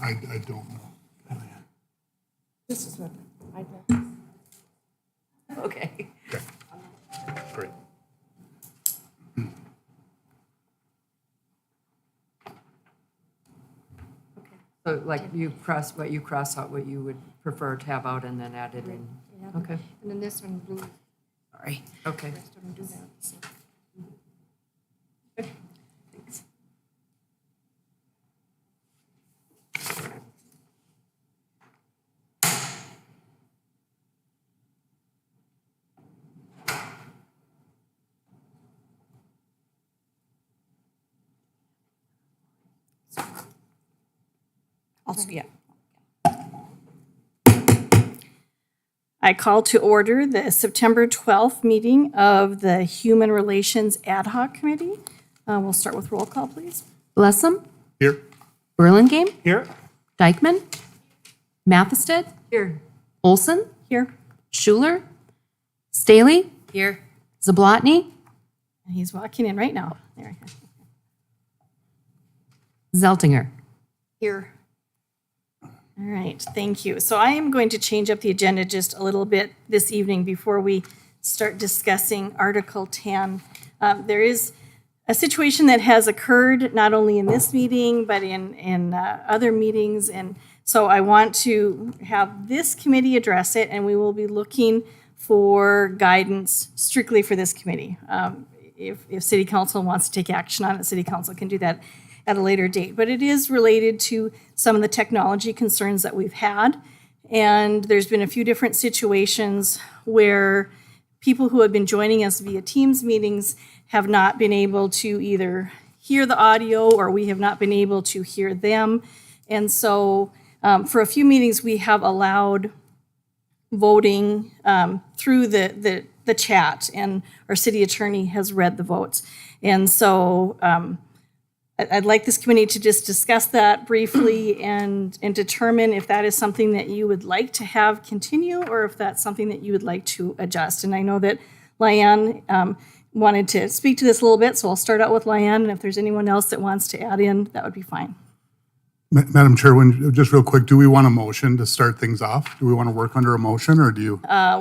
I don't know. This is what I'd like. Okay. Okay, great. So like you cross out, what you would prefer to have out and then add it in. Yeah. Okay, And then this one, blue, sorry. okay. The rest of them do that. So. Thanks. Also, yeah. I call to order the September 12th meeting of the Human Relations Ad Hoc Committee. We'll start with roll call, please. Blessum, Here? Burlingame, Here. Dykeman, Mathested, Here. Olson, Here. Schuler, Staley, Here. Zablotny, He's walking in right now. There. Zeltinger. Here, All right, thank you. So I am going to change up the agenda just a little bit this evening before we start discussing Article 10. There is a situation that has occurred not only in this meeting, but in other meetings. And so I want to have this committee address it, and we will be looking for guidance strictly for this committee. If City Council wants to take action on it, City Council can do that at a later date. But it is related to some of the technology concerns that we've had. And there's been a few different situations where people who have been joining us via Teams meetings have not been able to either hear the audio or we have not been able to hear them. And so for a few meetings, we have allowed voting through the chat, and our city attorney has read the votes. And so I'd like this committee to just discuss that briefly and determine if that is something that you would like to have continue or if that's something that you would like to adjust. And I know that Lyanne wanted to speak to this a little bit, so I'll start out with Lyanne, and if there's anyone else that wants to add in, that would be fine. Madam Chair, just real quick, do we want a motion to start things off? Do we want to work under a motion, or do you?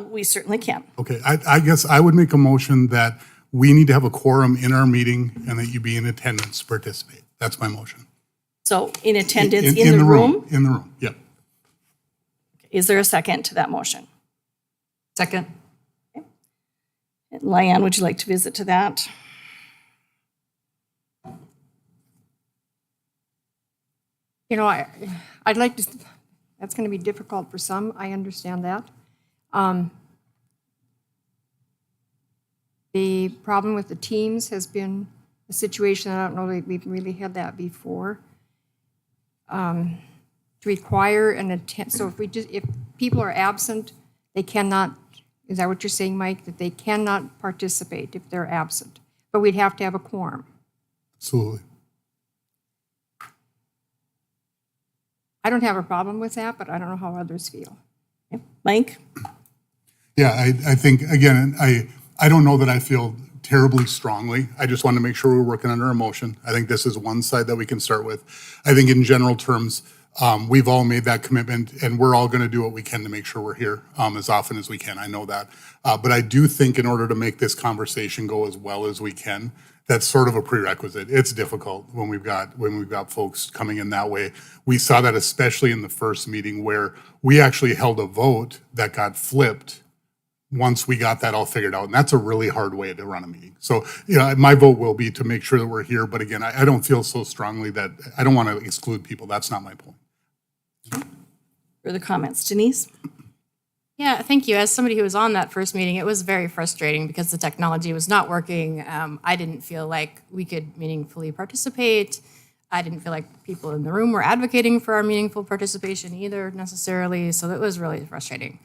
We certainly can. Okay, I guess I would make a motion that we need to have a quorum in our meeting and that you be in attendance to participate. That's my motion. So in attendance in the room, In the room, yep. is there a second to that motion? Second. Lyanne, would you like to visit to that? you know, I'd like to, that's going to be difficult for some, I understand that. The problem with the teams has been a situation, I don't know that we've really had that before. To require an attend, so if people are absent, they cannot, is that what you're saying, Mike? That they cannot participate if they're absent, but we'd have to have a quorum. Absolutely. I don't have a problem with that, but I don't know how others feel. Mike? Yeah, I think, again, I don't know that I feel terribly strongly. I just want to make sure we're working under a motion. I think this is one side that we can start with. I think in general terms, we've all made that commitment, and we're all going to do what we can to make sure we're here as often as we can. I know that. But I do think in order to make this conversation go as well as we can, that's sort of a prerequisite. It's difficult when we've got folks coming in that way. We saw that especially in the first meeting where we actually held a vote that got flipped once we got that all figured out. And that's a really hard way to run a meeting. So, my vote will be to make sure that we're here. But again, I don't feel so strongly that I don't want to exclude people. That's not my point. Further comments? Denise? Yeah, thank you. As somebody who was on that first meeting, it was very frustrating because the technology was not working. I didn't feel like we could meaningfully participate. I didn't feel like people in the room were advocating for our meaningful participation either necessarily. So it was really frustrating.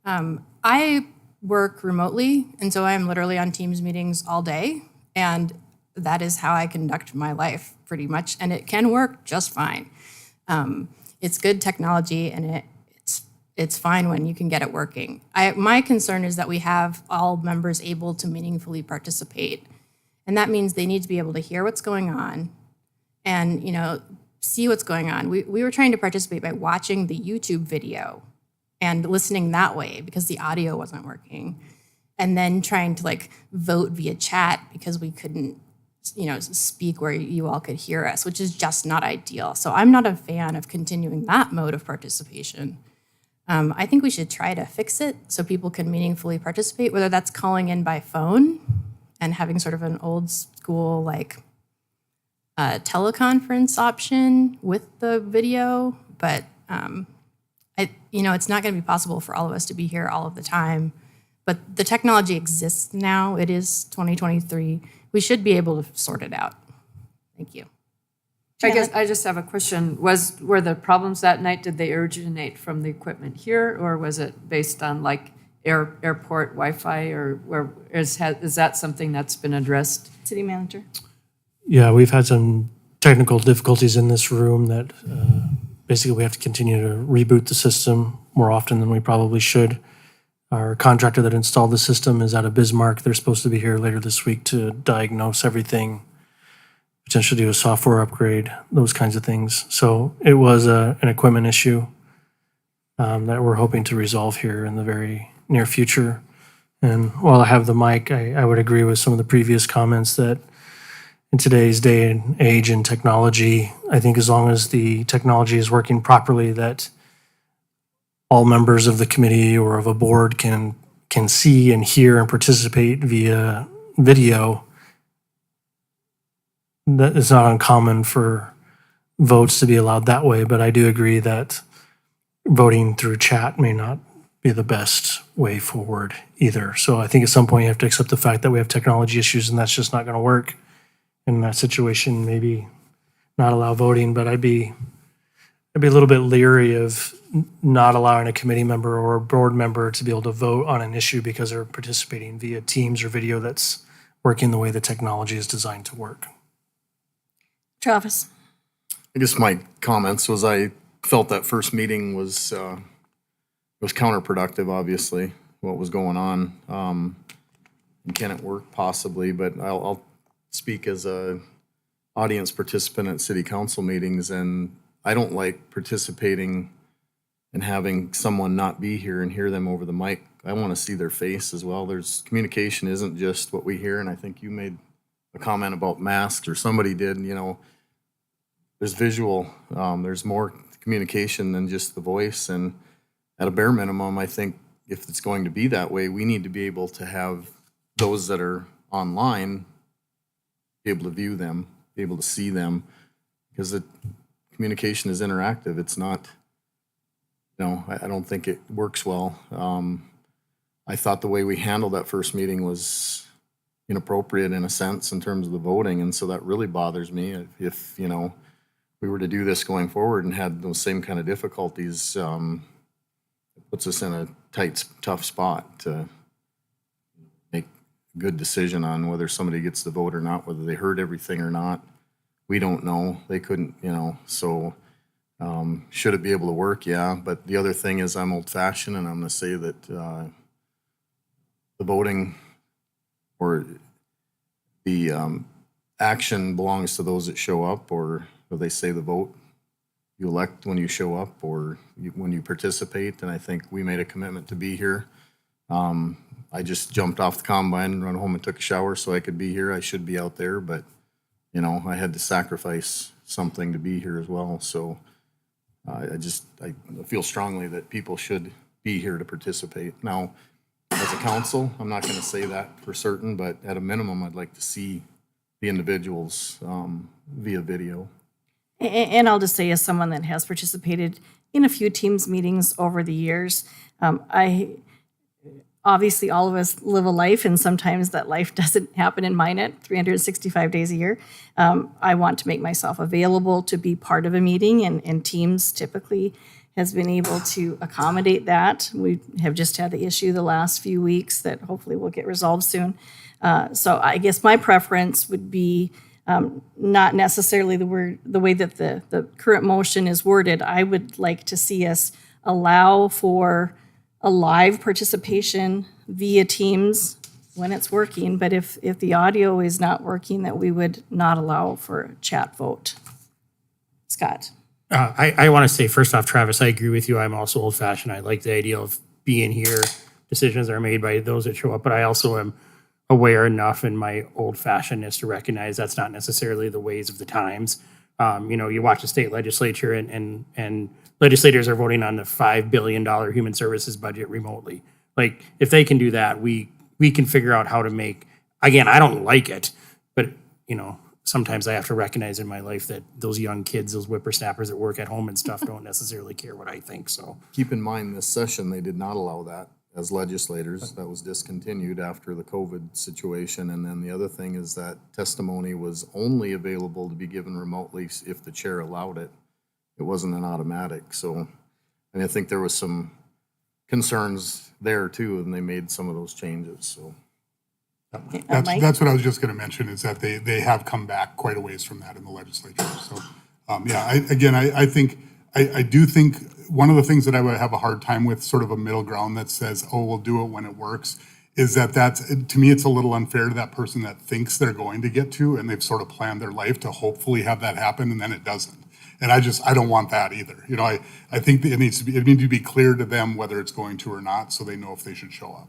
I work remotely, and so I'm literally on Teams meetings all day. And that is how I conduct my life pretty much. And it can work just fine. It's good technology, and it's fine when you can get it working. My concern is that we have all members able to meaningfully participate. And that means they need to be able to hear what's going on and, see what's going on. We were trying to participate by watching the YouTube video and listening that way because the audio wasn't working. And then trying to like vote via chat because we couldn't, speak where you all could hear us, which is just not ideal. So I'm not a fan of continuing that mode of participation. I think we should try to fix it so people can meaningfully participate, whether that's calling in by phone and having sort of an old school like teleconference option with the video. But it's not going to be possible for all of us to be here all of the time. But the technology exists now. It is 2023. We should be able to sort it out. Thank you. I guess I just have a question. Were the problems that night, did they originate from the equipment here, or was it based on like airport Wi-Fi, or is that something that's been addressed? City manager? Yeah, we've had some technical difficulties in this room that basically we have to continue to reboot the system more often than we probably should. Our contractor that installed the system is out of Bismarck. They're supposed to be here later this week to diagnose everything, potentially do a software upgrade, those kinds of things. So it was an equipment issue that we're hoping to resolve here in the very near future. And while I have the mic, I would agree with some of the previous comments that in today's day and age and technology, I think as long as the technology is working properly, that all members of the committee or of a board can see and hear and participate via video. That is not uncommon for votes to be allowed that way, but I do agree that voting through chat may not be the best way forward either. So I think at some point you have to accept the fact that we have technology issues and that's just not going to work. In that situation, maybe not allow voting, but I'd be a little bit leery of not allowing a committee member or a board member to be able to vote on an issue because they're participating via Teams or video that's working the way the technology is designed to work. Travis? I guess my comments was I felt that first meeting was counterproductive, obviously, what was going on. Can it work? Possibly, but I'll speak as a audience participant at city council meetings, and I don't like participating and having someone not be here and hear them over the mic. I want to see their face as well. Communication isn't just what we hear, and I think you made a comment about masks, or somebody did, there's visual, there's more communication than just the voice, and at a bare minimum, I think if it's going to be that way, we need to be able to have those that are online be able to view them, be able to see them, because the communication is interactive. It's not, I don't think it works well. I thought the way we handled that first meeting was inappropriate in a sense in terms of the voting, and so that really bothers me. If we were to do this going forward and had those same kind of difficulties, it puts us in a tight, tough spot to make a good decision on whether somebody gets the vote or not, whether they heard everything or not. We don't know. They couldn't, so should it be able to work? Yeah. But the other thing is I'm old-fashioned, and I'm going to say that the voting or the action belongs to those that show up, or they say the vote. You elect when you show up or when you participate, and I think we made a commitment to be here. I just jumped off the combine and run home and took a shower so I could be here. I should be out there, but I had to sacrifice something to be here as well. So I feel strongly that people should be here to participate. Now, as a council, I'm not going to say that for certain, but at a minimum, I'd like to see the individuals via video. And I'll just say, as someone that has participated in a few Teams meetings over the years, obviously all of us live a life, and sometimes that life doesn't happen in Minot 365 days a year. I want to make myself available to be part of a meeting, and Teams typically has been able to accommodate that. We have just had the issue the last few weeks that hopefully will get resolved soon. So I guess my preference would be not necessarily the way that the current motion is worded. I would like to see us allow for a live participation via Teams when it's working, but if the audio is not working, that we would not allow for a chat vote. Scott? I want to say, first off, Travis, I agree with you. I'm also old fashioned. I like the idea of being here. Decisions are made by those that show up, but I also am aware enough in my old fashionedness to recognize that's not necessarily the ways of the times. You watch the state legislature and legislators are voting on the $5 billion human services budget remotely. Like, if they can do that, we can figure out how to make, again, I don't like it, but sometimes I have to recognize in my life that those young kids, those whippersnappers that work at home and stuff don't necessarily care what I think, so. Keep in mind, this session, they did not allow that as legislators. That was discontinued after the COVID situation. And then the other thing is that testimony was only available to be given remotely if the chair allowed it. It wasn't an automatic. So, and I think there was some concerns there too, and they made some of those changes, so. Mike? That's what I was just going to mention, is that they have come back quite a ways from that in the legislature. So, I think, I do think one of the things that I would have a hard time with, sort of a middle ground that says, oh, we'll do it when it works, is to me, it's a little unfair to that person that thinks they're going to get to, and they've sort of planned their life to hopefully have that happen, and then it doesn't. And I don't want that either. I think that it needs to be clear to them whether it's going to or not, so they know if they should show up.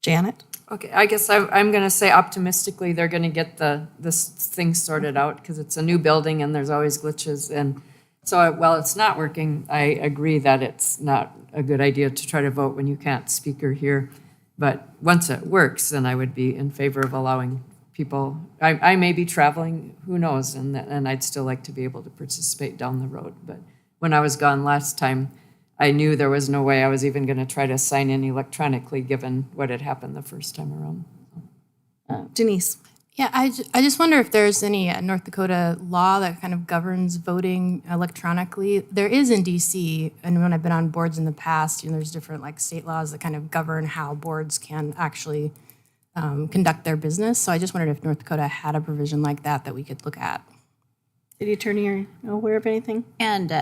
Janet? Okay, I guess I'm going to say optimistically they're going to get this thing sorted out because it's a new building and there's always glitches. And so while it's not working, I agree that it's not a good idea to try to vote when you can't speak or hear. But once it works, then I would be in favor of allowing people. I may be traveling, who knows, and I'd still like to be able to participate down the road. But when I was gone last time, I knew there was no way I was even going to try to sign in electronically, given what had happened the first time around. Denise? Yeah, I just wonder if there's any North Dakota law that kind of governs voting electronically. There is in DC, and when I've been on boards in the past, there's different state laws that kind of govern how boards can actually conduct their business. So I just wondered if North Dakota had a provision like that we could look at. City Attorney, are you aware of anything? And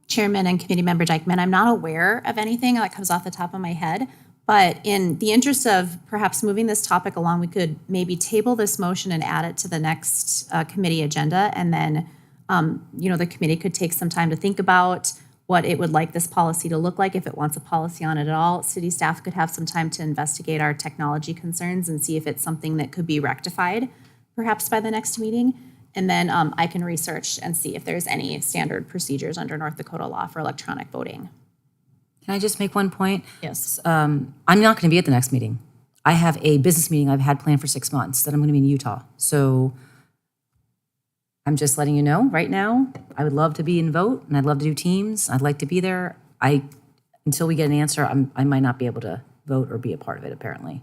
Chairman and Committee Member Dykeman, I'm not aware of anything that comes off the top of my head, but in the interest of perhaps moving this topic along, we could maybe table this motion and add it to the next committee agenda, and then the committee could take some time to think about what it would like this policy to look like, if it wants a policy on it at all. City staff could have some time to investigate our technology concerns and see if it's something that could be rectified, perhaps by the next meeting. And then I can research and see if there's any standard procedures under North Dakota law for electronic voting. Can I just make one point? Yes. I'm not going to be at the next meeting. I have a business meeting I've had planned for 6 months that I'm going to be in Utah. So I'm just letting you know right now, I would love to be in vote, and I'd love to do teams. I'd like to be there. Until we get an answer, I might not be able to vote or be a part of it, apparently.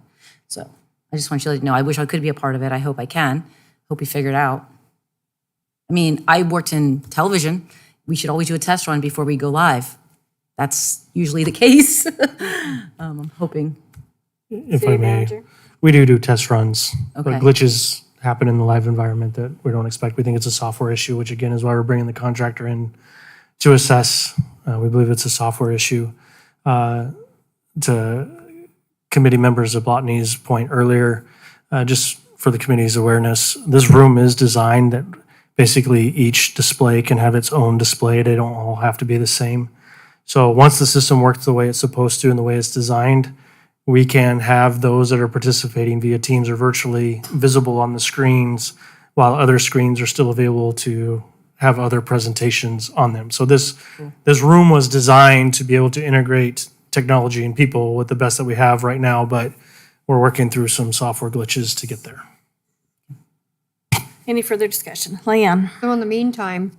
So I just want you to know, I wish I could be a part of it. I hope I can. Hope we figure it out. I mean, I worked in television. We should always do a test run before we go live. That's usually the case. I'm hoping. If City I may, Manager? we do test runs, but Okay. glitches happen in the live environment that we don't expect. We think it's a software issue, which again is why we're bringing the contractor in to assess. We believe it's a software issue. To committee members of Botany's point earlier, just for the committee's awareness, this room is designed that basically each display can have its own display. They don't all have to be the same. So once the system works the way it's supposed to and the way it's designed, we can have those that are participating via Teams or virtually visible on the screens, while other screens are still available to have other presentations on them. So this room was designed to be able to integrate technology and people with the best that we have right now, but we're working through some software glitches to get there. Any further discussion? Leanne? So in the meantime,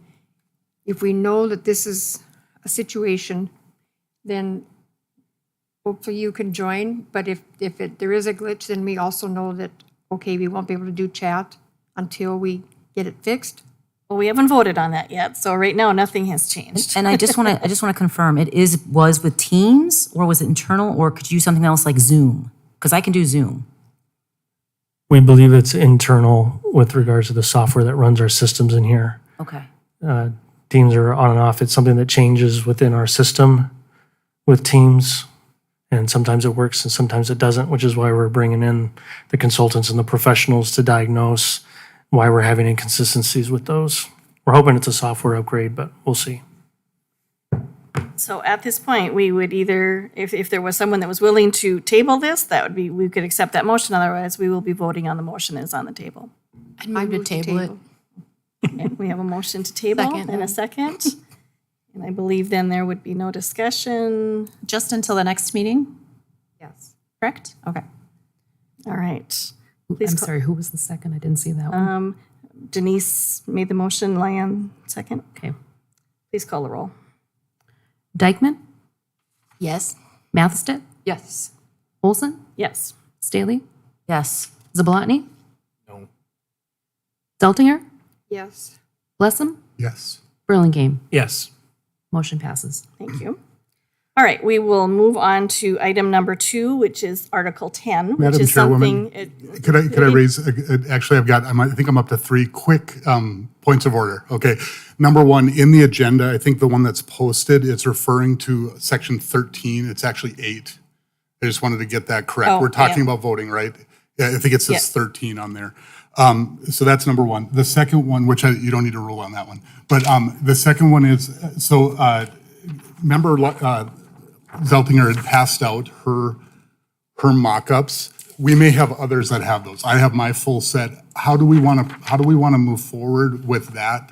if we know that this is a situation, then hopefully you can join. But if there is a glitch, then we also know that, okay, we won't be able to do chat until we get it fixed. Well, we haven't voted on that yet, so right now, nothing has changed. And I just want to confirm, was with Teams, or was it internal, or could you use something else like Zoom? Because I can do Zoom. We believe it's internal with regards to the software that runs our systems in here. Okay. Teams are on and off. It's something that changes within our system with Teams. And sometimes it works and sometimes it doesn't, which is why we're bringing in the consultants and the professionals to diagnose why we're having inconsistencies with those. We're hoping it's a software upgrade, but we'll see. So at this point, we would either, if there was someone that was willing to table this, that would be, we could accept that motion. Otherwise, we will be voting on the motion that's on the table. I'd move to table it. Okay, we have a motion to table Second. and a second. And I believe then there would be no discussion. Just until the next meeting, Yes. correct? Okay. All right. I'm Please call- sorry, who was the second? I didn't see that one. Denise made the motion, Lyon second. Okay. Please call the roll. Dykeman, Yes. Mathested, Yes. Olson, Yes. Staley, Yes. Zablotny, No. Zeltinger, Yes. Blessam, Yes. Burlingame. Yes. Motion passes. Thank you. All right, we will move on to item number 2, which is Article 10, which Madam is Chairwoman, something. Could I raise, actually, I think I'm up to 3 quick points of order. Okay. Number 1, in the agenda, I think the one that's posted, it's referring to section 13. It's actually 8. I just wanted to get that correct. Oh, We're talking yeah. about voting, right? Yeah, I think it says Yes. 13 on there. So that's number 1. The second one, which you don't need to rule on that one. But the second one is, remember Zeltinger had passed out her mock-ups. We may have others that have those. I have my full set. How do we want to move forward with that?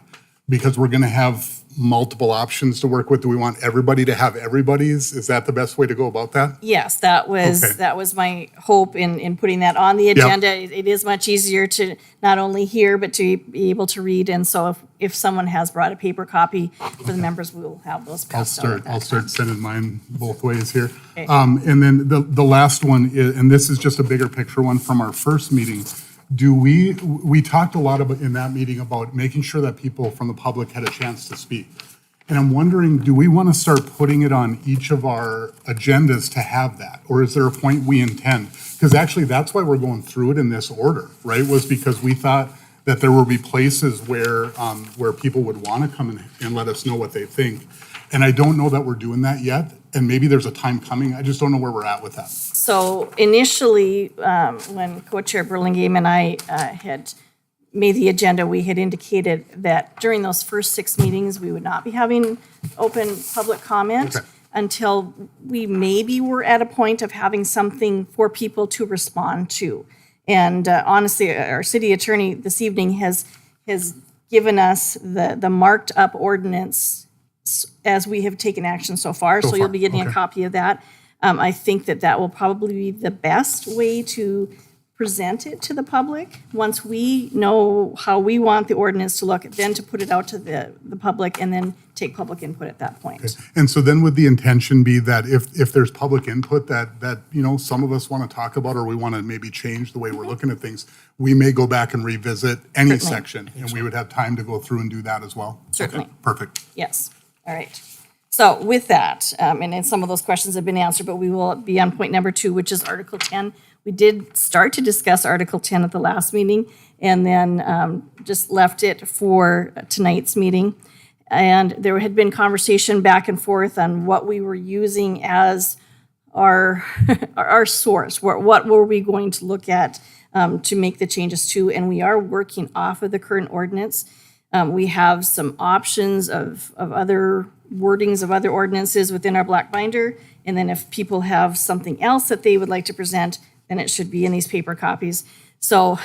Because we're going to have multiple options to work with. Do we want everybody to have everybody's? Is that the best way to go about that? Yes, that was, Okay. that was my hope in putting that on the agenda. It is much easier to not only hear, but to be able to read. And so if someone has brought a paper copy for the members, we will have those passed out at that I'll start sending mine both ways here. Okay. And then the last one, and this is just a bigger picture one from our first meeting. We talked a lot about in that meeting about making sure that people from the public had a chance to speak. And I'm wondering, do we want to start putting it on each of our agendas to have that? Or is there a point we intend? Because actually, that's why we're going through it in this order, right? Was because we thought that there would be places where people would want to come and let us know what they think. And I don't know that we're doing that yet. And maybe there's a time coming. I just don't know where we're at with that. So initially, when Co-Chair Burlingame and I had made the agenda, we had indicated that during those first 6 meetings, we would not be having open public comment Okay. until we maybe were at a point of having something for people to respond to. And honestly, our city attorney this evening has given us the marked up ordinance as we have taken action so far. So you'll be getting a okay. copy of that. I think that will probably be the best way to present it to the public. Once we know how we want the ordinance to look, then to put it out to the public and then take public input at that point. And so then would the intention be that if there's public input that, some of us want to talk about, or we want to maybe change the way we're looking at things, we may go back and revisit any Certainly. section, and we would have time to go through and do that as well? Certainly. Okay, perfect. Yes, all right. So with that, and then some of those questions have been answered, but we will be on point number 2, which is Article 10. We did start to discuss Article 10 at the last meeting, and then just left it for tonight's meeting. And there had been conversation back and forth on what we were using as our source. What were we going to look at to make the changes to? And we are working off of the current ordinance. We have some options of other wordings of other ordinances within our black binder. And then if people have something else that they would like to present, then it should be in these paper copies. So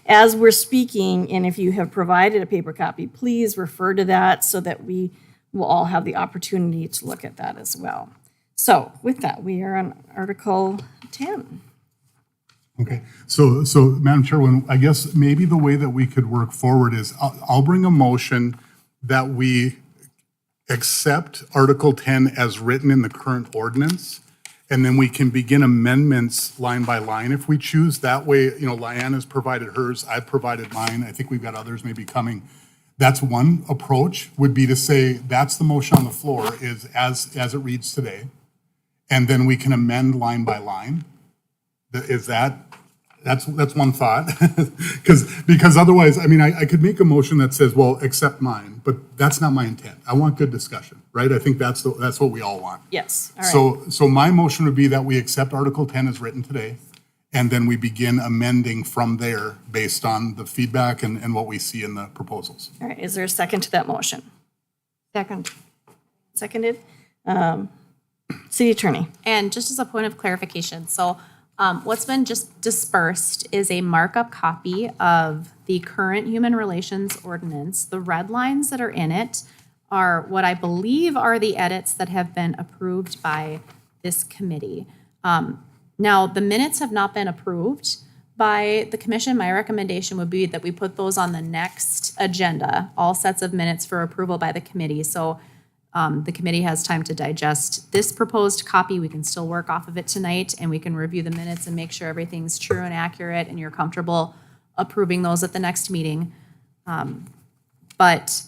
as we're speaking, and if you have provided a paper copy, please refer to that so that we will all have the opportunity to look at that as well. So with that, we are on Article 10. Okay, so Madam Chairwoman, I guess maybe the way that we could work forward is I'll bring a motion that we accept Article 10 as written in the current ordinance, and then we can begin amendments line by line if we choose. That way, Lyanne has provided hers, I've provided mine. I think we've got others maybe coming. That's one approach, would be to say, that's the motion on the floor is as it reads today. And then we can amend line by line. That's one thought. Because otherwise, I could make a motion that says, well, accept mine, but that's not my intent. I want good discussion, right? I think that's what we all want. Yes, all right. So my motion would be that we accept Article 10 as written today, And then we begin amending from there based on the feedback and what we see in the proposals. All right, is there a second to that motion? Second. Seconded. City Attorney. And just as a point of clarification, so what's been just dispersed is a markup copy of the current human relations ordinance. The red lines that are in it are what I believe are the edits that have been approved by this committee. Now, the minutes have not been approved by the commission. My recommendation would be that we put those on the next agenda, all sets of minutes for approval by the committee. So the committee has time to digest this proposed copy. We can still work off of it tonight, and we can review the minutes and make sure everything's true and accurate, and you're comfortable approving those at the next meeting. But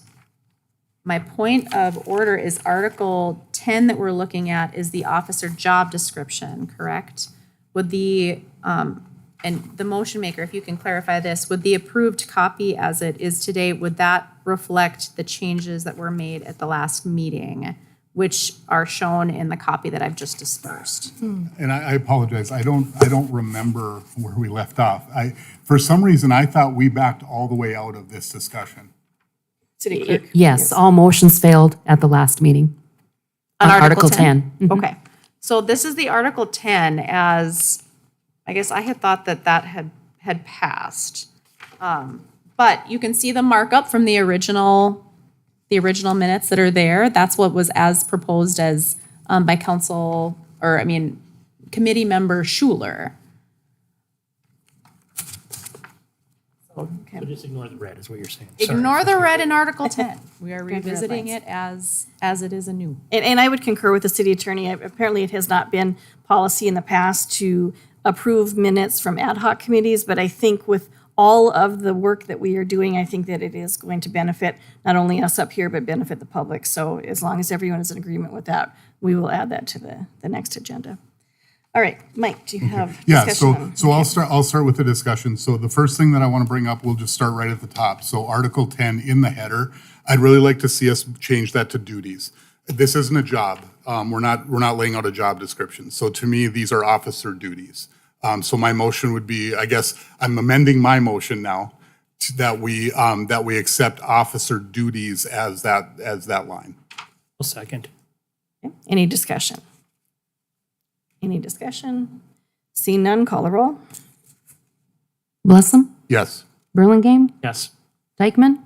my point of order is Article 10 that we're looking at is the officer job description, correct? Would the, and the motion maker, if you can clarify this, would the approved copy as it is today, would that reflect the changes that were made at the last meeting, which are shown in the copy that I've just dispersed? And I apologize, I don't remember where we left off. For some reason, I thought we backed all the way out of this discussion. City Clerk. Yes, all motions failed at the last meeting. On On Article 10. Okay, so this is the Article 10 as, I guess I had thought that that had passed. But you can see the markup from the original minutes that are there. That's what was as proposed as, by committee member Schuler. So just ignore the red is what you're saying. Ignore the red in Article 10. We are revisiting it as it is anew. And I would concur with the city attorney. Apparently, it has not been policy in the past to approve minutes from ad hoc committees, but I think with all of the work that we are doing, I think that it is going to benefit not only us up here, but benefit the public. So as long as everyone is in agreement with that, we will add that to the next agenda. All right, Mike, do you have Yeah, discussion so on? I'll start with the discussion. So the first thing that I want to bring up, we'll just start right at the top. So Article 10 in the header, I'd really like to see us change that to duties. This isn't a job. We're not laying out a job description. So to me, these are officer duties. So my motion would be, I guess, I'm amending my motion now that we accept officer duties as that line. I'll second. Any discussion? Any discussion? Seeing none, call the roll. Blessam, Yes. Burlingame, Yes. Dykeman,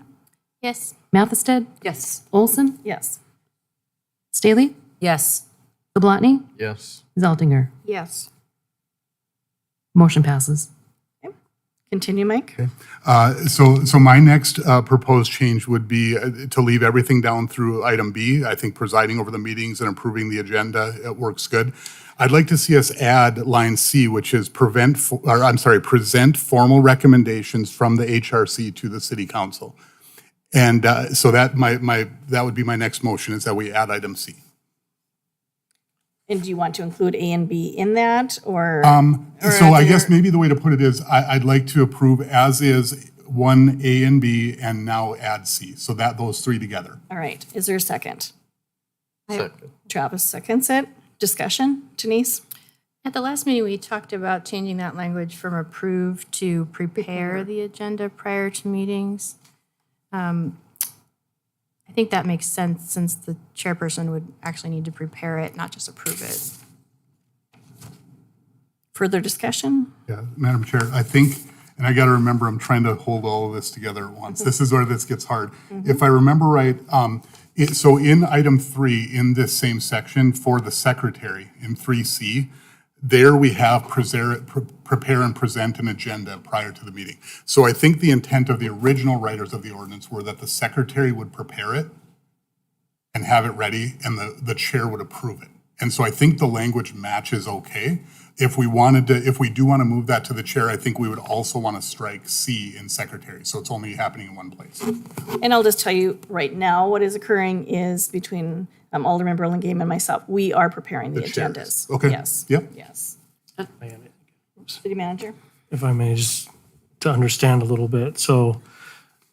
Yes. Mathested, Yes. Olson, Yes. Staley, Yes. Gablotny, Yes. Zeltinger. Yes. Motion passes. Continue, Mike. So my next proposed change would be to leave everything down through item B. I think presiding over the meetings and approving the agenda, it works good. I'd like to see us add line C, which is present formal recommendations from the HRC to the city council. And so that would be my next motion, is that we add item C. And do you want to include A and B in that, or? So I guess maybe the way to put it is, I'd like to approve as is 1A and B and now add C, so that those three together. All right, is there a second? Second. Travis seconds it. Discussion, Denise? At the last meeting, we talked about changing that language from approve to prepare the agenda prior to meetings. I think that makes sense since the chairperson would actually need to prepare it, not just approve it. Further discussion? Yeah, Madam Chair, I think, and I got to remember, I'm trying to hold all of this together at once. This is where this gets hard. If I remember right, so in item 3, in this same section for the secretary in 3C, there we have prepare and present an agenda prior to the meeting. So I think the intent of the original writers of the ordinance were that the secretary would prepare it and have it ready, and the chair would approve it. And so I think the language matches okay. If we do want to move that to the chair, I think we would also want to strike C in secretary, so it's only happening in one place. And I'll just tell you right now, what is occurring is between Alderman Burlingame and myself, we are preparing the chairs. agendas. Okay. Yes. Yep. Yes. City manager? If I may, just to understand a little bit. So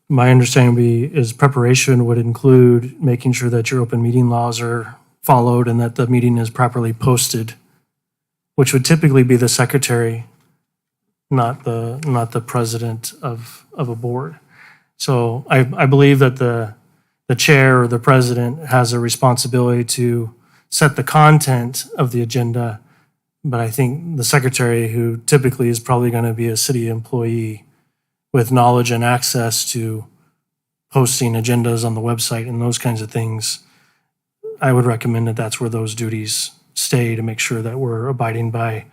my understanding is preparation would include making sure that your open meeting laws are followed and that the meeting is properly posted, which would typically be the secretary not the president of a board. So I believe that the chair or the president has a responsibility to set the content of the agenda, but I think the secretary, who typically is probably going to be a city employee with knowledge and access to posting agendas on the website and those kinds of things, I would recommend that that's where those duties stay, to make sure that we're abiding by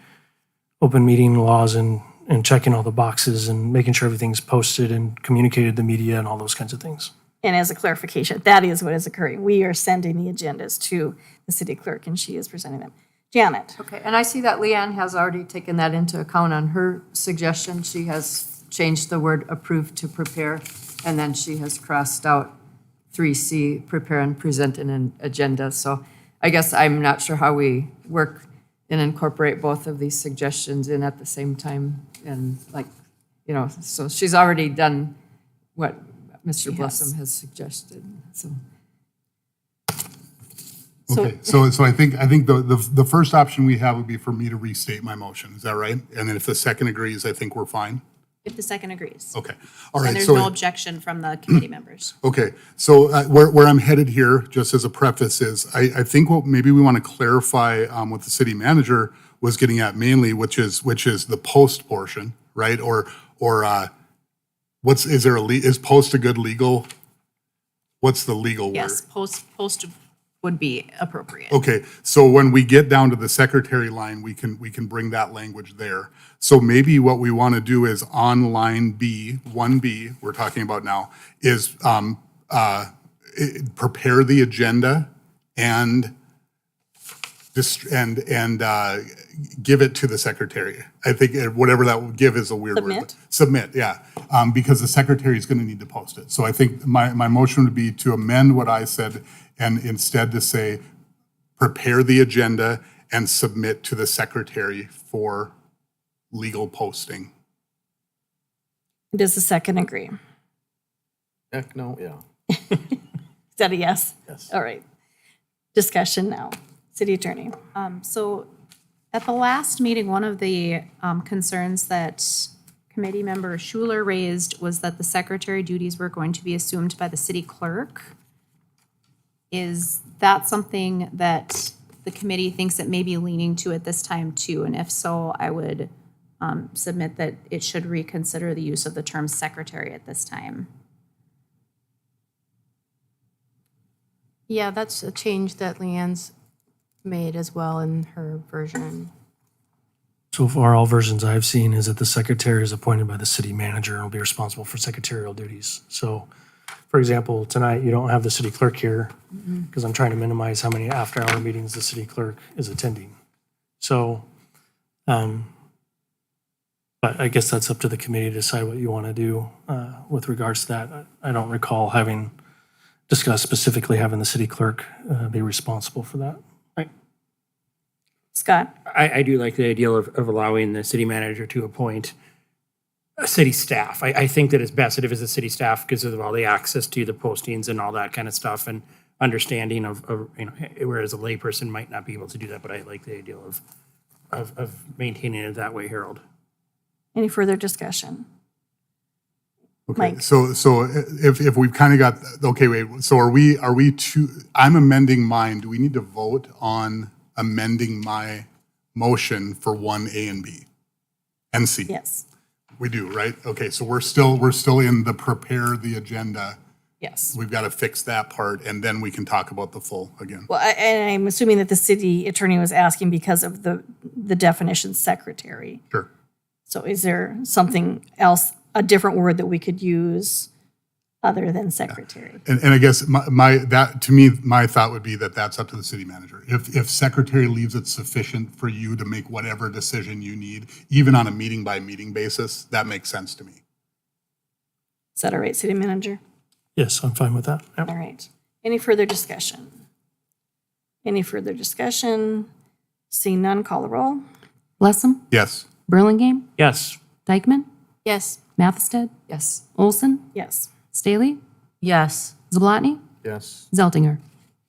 open meeting laws and checking all the boxes and making sure everything's posted and communicated to the media and all those kinds of things. And as a clarification, that is what is occurring. We are sending the agendas to the city clerk and she is presenting them. Janet? Okay, and I see that Leanne has already taken that into account on her suggestion. She has changed the word approve to prepare, and then she has crossed out 3C, prepare and present an agenda. So I guess I'm not sure how we work and incorporate both of these suggestions in at the same time. And like, you know, so she's already done what Mr. Blossom has suggested, so. Okay, so I think the first option we have would be for me to restate my motion. Is that right? And then if the second agrees, I think we're fine. If the second agrees. Okay, all right. And there's so no objection from the committee members. Okay, so where I'm headed here, just as a preface, is I think what maybe we want to clarify what the city manager was getting at mainly, which is the post portion, right? Or is post a good legal? What's the legal word? Yes, post would be appropriate. Okay, so when we get down to the secretary line, we can bring that language there. So maybe what we want to do is on line B, 1B, we're talking about now, is prepare the agenda and give it to the secretary. I think whatever that will give is a weird word. Submit? Submit, yeah, because the secretary is going to need to post it. So I think my motion would be to amend what I said and instead to say, prepare the agenda and submit to the secretary for legal posting. Does the second agree? Heck, no, yeah. Is that a yes? Yes. All right. Discussion now. City Attorney. So at the last meeting, one of the concerns that committee member Schuler raised was that the secretary duties were going to be assumed by the city clerk. Is that something that the committee thinks it may be leaning to at this time too? And if so, I would submit that it should reconsider the use of the term secretary at this time. Yeah, that's a change that Leanne's made as well in her version. So far, all versions I've seen is that the secretary is appointed by the city manager and will be responsible for secretarial duties. So, for example, tonight you don't have the city clerk here because I'm trying to minimize how many after-hour meetings the city clerk is attending. So, but I guess that's up to the committee to decide what you want to do with regards to that. I don't recall having discussed specifically having the city clerk be responsible for that. Scott? I do like the idea of allowing the city manager to appoint a city staff. I think that it's best that if it's a city staff because of all the access to the postings and all that kind of stuff and understanding of whereas a layperson might not be able to do that, but I like the idea of maintaining it that way, Harold. Any further discussion? Okay, Mike. so if we've kind of got, okay, wait, so are we I'm amending mine. Do we need to vote on amending my motion for 1A and B and C? Yes. We do, right? Okay, so we're still in the prepare the agenda. Yes. We've got to fix that part and then we can talk about the full again. Well, and I'm assuming that the city attorney was asking because of the definition secretary. Sure. So is there something else, a different word that we could use other than secretary? And I guess my thought would be that that's up to the city manager. If secretary leaves it sufficient for you to make whatever decision you need, even on a meeting by meeting basis, that makes sense to me. Is that all right, city manager? Yes, I'm fine with that. Yep. All right. Any further discussion? Any further discussion? Seeing none, call the roll. Blessum, Yes. Burlingame, Yes. Dykeman, Yes. Mathested, Yes. Olson, Yes. Staley, Yes. Zablotny, Yes. Zeltinger.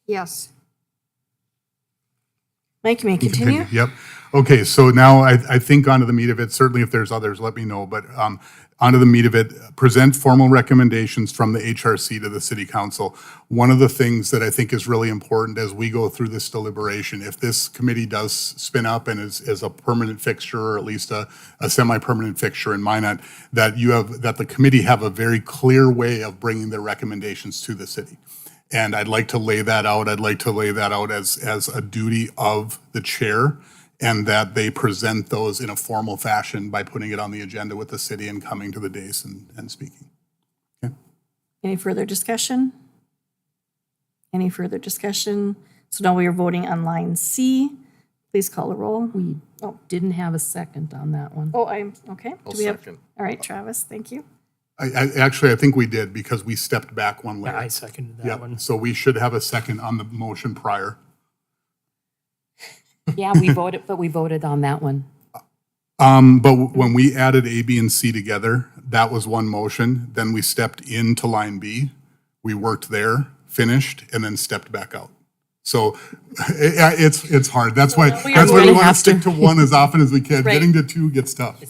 Yes. Mike, you may continue. Yep. Okay, so now I think onto the meat of it, certainly if there's others, let me know, but onto the meat of it, present formal recommendations from the HRC to the city council. One of the things that I think is really important as we go through this deliberation, if this committee does spin up and is a permanent fixture, or at least a semi-permanent fixture in Minot, that the committee have a very clear way of bringing their recommendations to the city. And I'd like to lay that out. I'd like to lay that out as a duty of the chair, and that they present those in a formal fashion by putting it on the agenda with the city and coming to the dais and speaking. Any further discussion? Any further discussion? So now we are voting on line C. Please call the roll. We didn't have a second on that one. Oh, I'm, okay. I'll Do we have? second. All right, Travis, thank you. Actually, I think we did because we stepped back one Yeah, layer. I seconded that Yep. one. So we should have a second on the motion prior. Yeah, we voted on that one. But when we added A, B, and C together, that was one motion. Then we stepped into line B. We worked there, finished, and then stepped back out. So it's hard. That's why we we gonna want to have stick to one as often as we can. Right. Getting to two gets tough.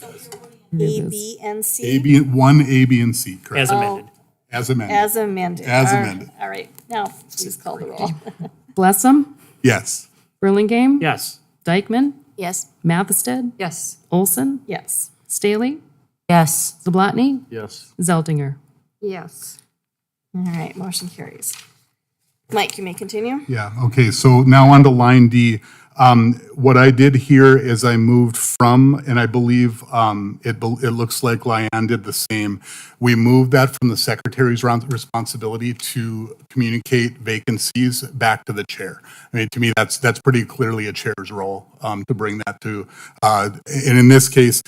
A, B, and C. A, B, and C, correct? As amended. As amended. As amended. As All right. amended. All right, now please call the roll. Blessam, Yes. Burlingame. Yes. Dykeman, Yes. Mathested, Yes. Olson, Yes. Staley, Yes. Zablotny, Yes. Zeltinger. Yes. All right, motion carries. Mike, you may continue. Yeah, okay, so now on to line D. What I did here is I moved from, and I believe it looks like Lyanne did the same. We moved that from the secretary's responsibility to communicate vacancies back to the chair. I mean, to me, that's pretty clearly a chair's role to bring that to. And in this case,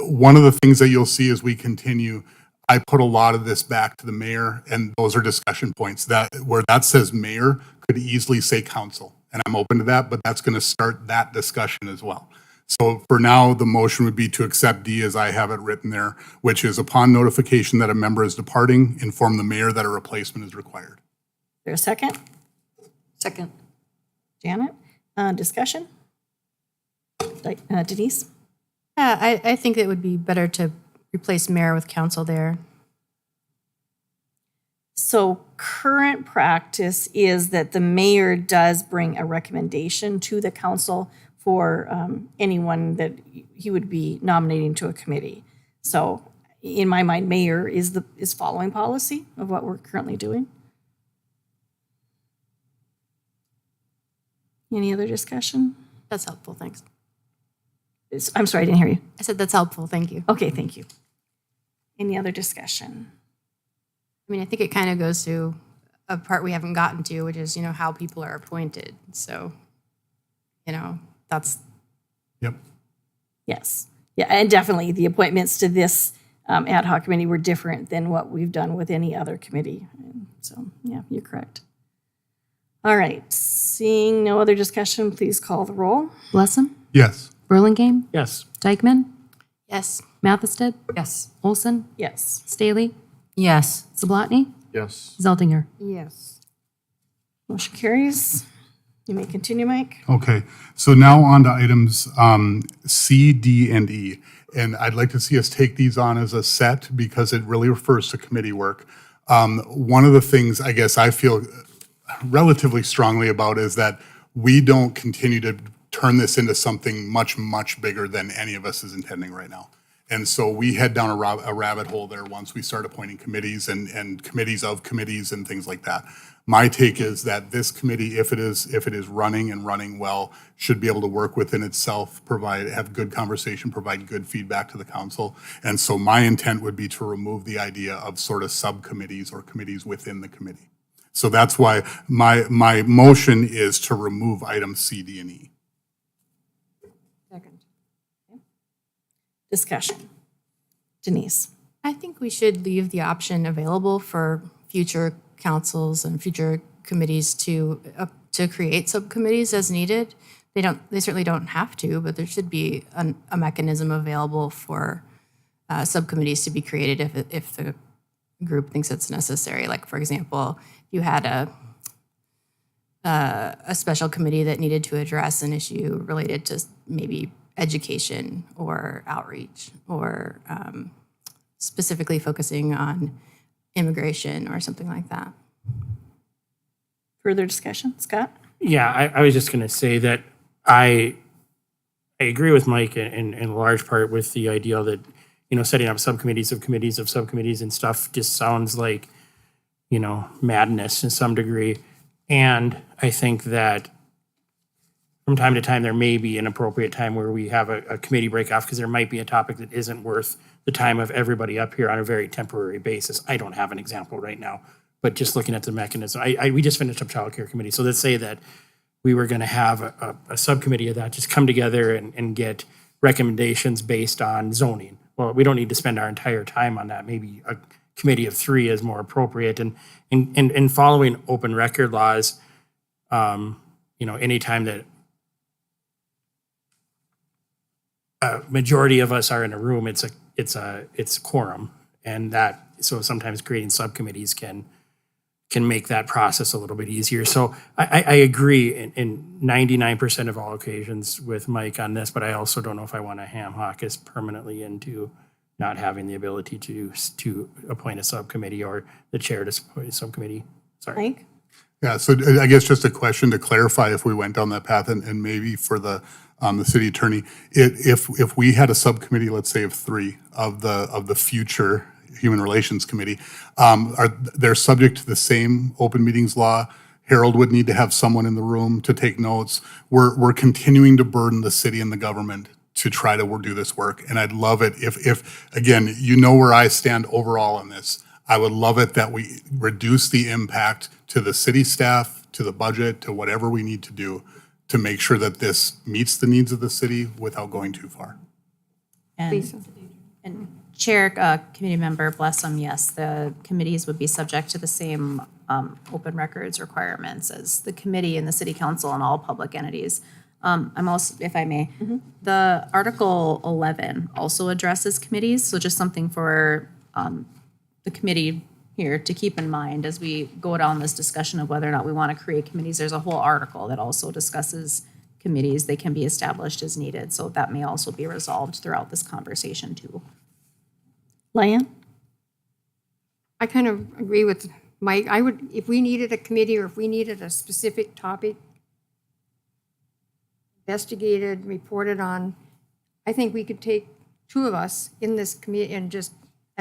one of the things that you'll see as we continue, I put a lot of this back to the mayor, and those are discussion points. That where that says mayor could easily say council, and I'm open to that, but that's going to start that discussion as well. So for now, the motion would be to accept D as I have it written there, which is upon notification that a member is departing, inform the mayor that a replacement is required. Is there a second? Second. Janet, discussion? Denise? Yeah, I think it would be better to replace mayor with council there. So current practice is that the mayor does bring a recommendation to the council for anyone that he would be nominating to a committee. So in my mind, mayor is following policy of what we're currently doing. Any other discussion? That's helpful, thanks. I'm sorry, I didn't hear you. I said that's helpful, thank you. Okay, thank you. Any other discussion? I mean, I think it kind of goes to a part we haven't gotten to, which is, how people are appointed. So, that's, Yep. Yes. Yeah, and definitely the appointments to this ad hoc committee were different than what we've done with any other committee. And so, yeah, you're correct. All right, seeing no other discussion, please call the roll. Blessam, Yes. Burlingame, Yes. Dykeman, yes. Mathested, Yes. Olson, Yes. Staley, Yes. Zablotny, Yes. Zeltinger. Yes. Motion carries. You may continue, Mike. Okay, so now on to items C, D, and E. And I'd like to see us take these on as a set because it really refers to committee work. One of the things I guess I feel relatively strongly about is that we don't continue to turn this into something much, much bigger than any of us is intending right now. And so we head down a rabbit hole there once we start appointing committees and committees of committees and things like that. My take is that this committee, if it is running and running well, should be able to work within itself, have good conversation, provide good feedback to the council. And so my intent would be to remove the idea of sort of subcommittees or committees within the committee. So that's why my motion is to remove items C, D, and E. Second. Discussion. Denise. I think we should leave the option available for future councils and future committees to create subcommittees as needed. They certainly don't have to, but there should be a mechanism available for subcommittees to be created if the group thinks it's necessary. Like, for example, you had a special committee that needed to address an issue related to maybe education or outreach or specifically focusing on immigration or something like that. Further discussion, Scott? Yeah, I was just gonna say that I agree with Mike in large part with the idea that, setting up subcommittees of committees of subcommittees and stuff just sounds like, madness in some degree. And I think that from time to time, there may be an appropriate time where we have a committee break off because there might be a topic that isn't worth the time of everybody up here on a very temporary basis. I don't have an example right now, but just looking at the mechanism, we just finished up childcare committee. So let's say that we were going to have a subcommittee of that just come together and get recommendations based on zoning. Well, we don't need to spend our entire time on that. Maybe a committee of 3 is more appropriate. And following open record laws, anytime that a majority of us are in a room, it's quorum, and that so sometimes creating subcommittees can make that process a little bit easier. So I agree in 99% of all occasions with Mike on this, but I also don't know if I want to ham hock us permanently into not having the ability to appoint a subcommittee or the chair to appoint a subcommittee. Sorry. Mike? Yeah, so I guess just a question to clarify if we went down that path and maybe for the city attorney, if we had a subcommittee, let's say of 3 of the future Human Relations Committee, they're subject to the same open meetings law. Harold would need to have someone in the room to take notes. We're continuing to burden the city and the government to try to do this work. And I'd love it if again, where I stand overall on this. I would love it that we reduce the impact to the city staff, to the budget, to whatever we need to do to make sure that this meets the needs of the city without going too far. Lisa? And Chair, Committee Member Blessum, yes, the committees would be subject to the same open records requirements as the committee and the city council and all public entities. I'm also, if I may, the Article 11 also addresses committees, so just something for the committee here to keep in mind as we go down this discussion of whether or not we want to create committees. There's a whole article that also discusses committees. They can be established as needed, so that may also be resolved throughout this conversation too. Lyon? I kind of agree with Mike. I would, if we needed a committee or if we needed a specific topic investigated, reported on, I think we could take 2 of us in this committee and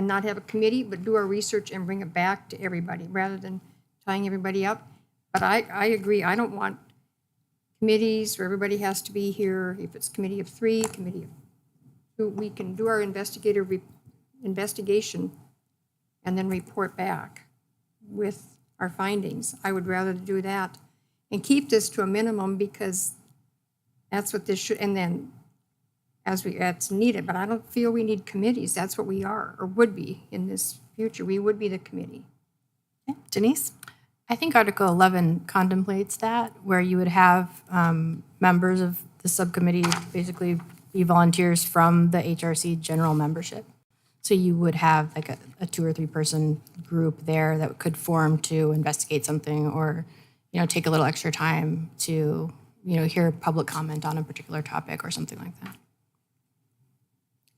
not have a committee, but do our research and bring it back to everybody rather than tying everybody up. But I agree. I don't want committees where everybody has to be here. If it's committee of 3, committee of 2, we can do our investigation and then report back with our findings. I would rather do that and keep this to a minimum because that's what this should, and then it's needed, but I don't feel we need committees. That's what we are, or would be in this future. We would be the committee. Okay. Denise? I think Article 11 contemplates that, where you would have members of the subcommittee basically be volunteers from the HRC general membership. So you would have like a 2 or 3 person group there that could form to investigate something or, take a little extra time to, hear public comment on a particular topic or something like that.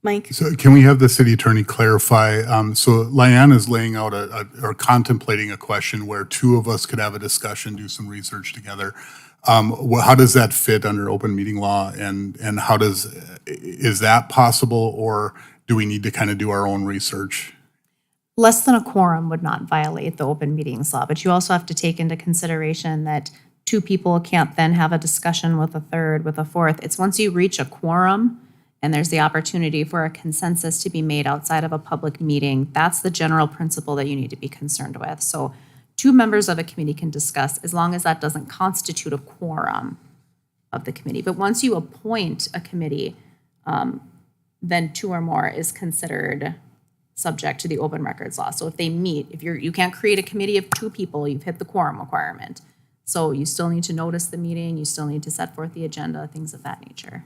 Mike? So can we have the city attorney clarify? So Lyanne is laying out or contemplating a question where 2 of us could have a discussion, do some research together. How does that fit under open meeting law, and is that possible, or do we need to kind of do our own research? Less than a quorum would not violate the open meetings law, but you also have to take into consideration that 2 people can't then have a discussion with a third, with a fourth. It's once you reach a quorum and there's the opportunity for a consensus to be made outside of a public meeting, that's the general principle that you need to be concerned with. So 2 members of a committee can discuss as long as that doesn't constitute a quorum of the committee. But once you appoint a committee, then 2 or more is considered subject to the open records law. So if they meet, you can't create a committee of 2 people, you've hit the quorum requirement. So you still need to notice the meeting, you still need to set forth the agenda, things of that nature.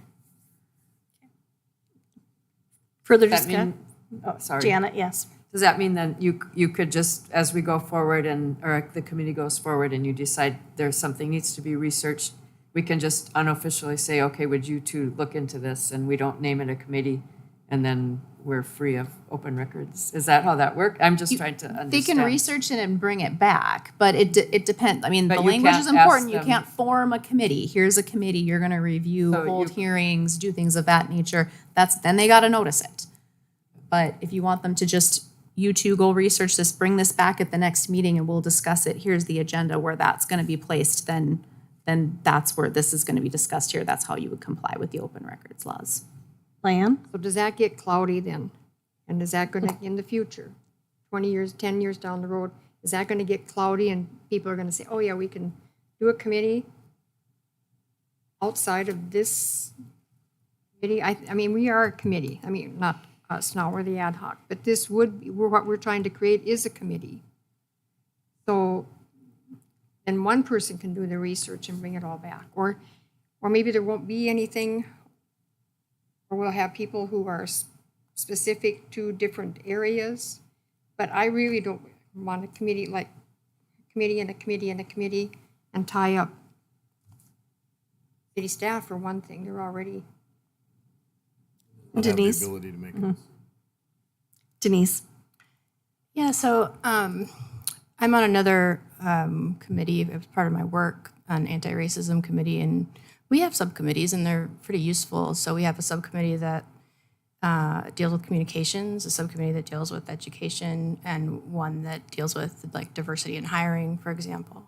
Further Does that discussion? mean- Oh, sorry. Janet, yes. Does that mean then you could just, as we go forward or the committee goes forward and you decide there's something needs to be researched, we can just unofficially say, okay, would you two look into this, and we don't name it a committee, and then we're free of open records? Is that how that works? I'm just trying to understand. They can research it and bring it back, but it depends. I mean, But the you language can't is important. ask You them- can't form a committee. Here's a committee. You're going to review, So hold you- hearings, do things of that nature. Then they got to notice it. But if you want them to just, you two go research this, bring this back at the next meeting and we'll discuss it. Here's the agenda where that's going to be placed, then that's where this is going to be discussed here. That's how you would comply with the open records laws. Diane? So does that get cloudy then? And is that gonna, in the future, 20 years, 10 years down the road, is that gonna get cloudy and people are gonna say, oh yeah, we can do a committee outside of this committee? I mean, we are a committee. I mean, not us now, we're the ad hoc, but this would be, what we're trying to create is a committee. So then one person can do the research and bring it all back. Or maybe there won't be anything, or we'll have people who are specific to different areas. But I really don't want a committee like committee and a committee and a committee and tie up city staff for one thing. They're already, Not have the Denise? ability to make Denise? Yeah, so I'm on another committee as part of my work, an anti-racism committee, and we have subcommittees and they're pretty useful. So we have a subcommittee that deals with communications, a subcommittee that deals with education, and one that deals with like diversity in hiring, for example.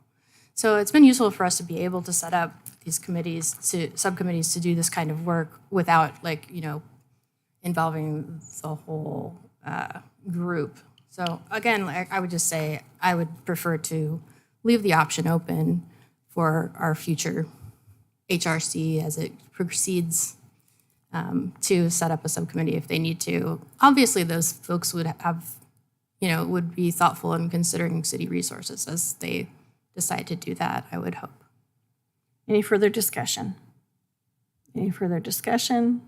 So it's been useful for us to be able to set up these subcommittees to do this kind of work without involving the whole group. So again, I would just say I would prefer to leave the option open for our future HRC as it proceeds to set up a subcommittee if they need to. Obviously, those folks would have, would be thoughtful in considering city resources as they decide to do that, I would hope. Any further discussion? Any further discussion?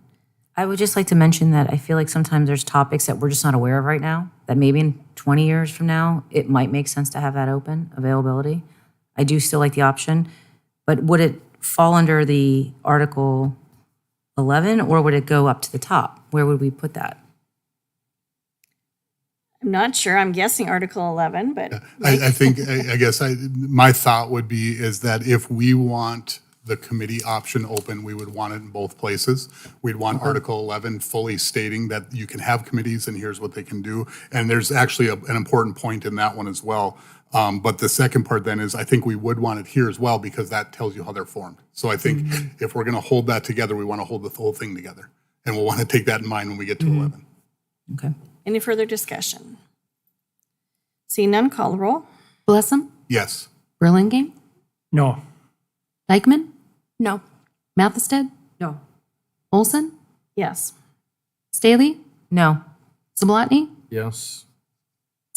I would just like to mention that I feel like sometimes there's topics that we're just not aware of right now, that maybe in 20 years from now, it might make sense to have that open availability. I do still like the option, but would it fall under the Article 11 or would it go up to the top? Where would we put that? I'm not sure. I'm guessing Article 11, but I think, I guess my thought would be is that if we want the committee option open, we would want it in both places. We'd want Article 11 fully stating that you can have committees and here's what they can do. And there's actually an important point in that one as well. But the second part then is I think we would want it here as well because that tells you how they're formed. So I think if we're going to hold that together, we want to hold the whole thing together. And we'll want to take that in mind when we get to 11. Okay. any further discussion? Seeing none, call the roll. Blessum, Yes. Burlingame, No. Dykeman, No. Mathested, No. Olson, Yes. Staley, No. Zablotny, Yes.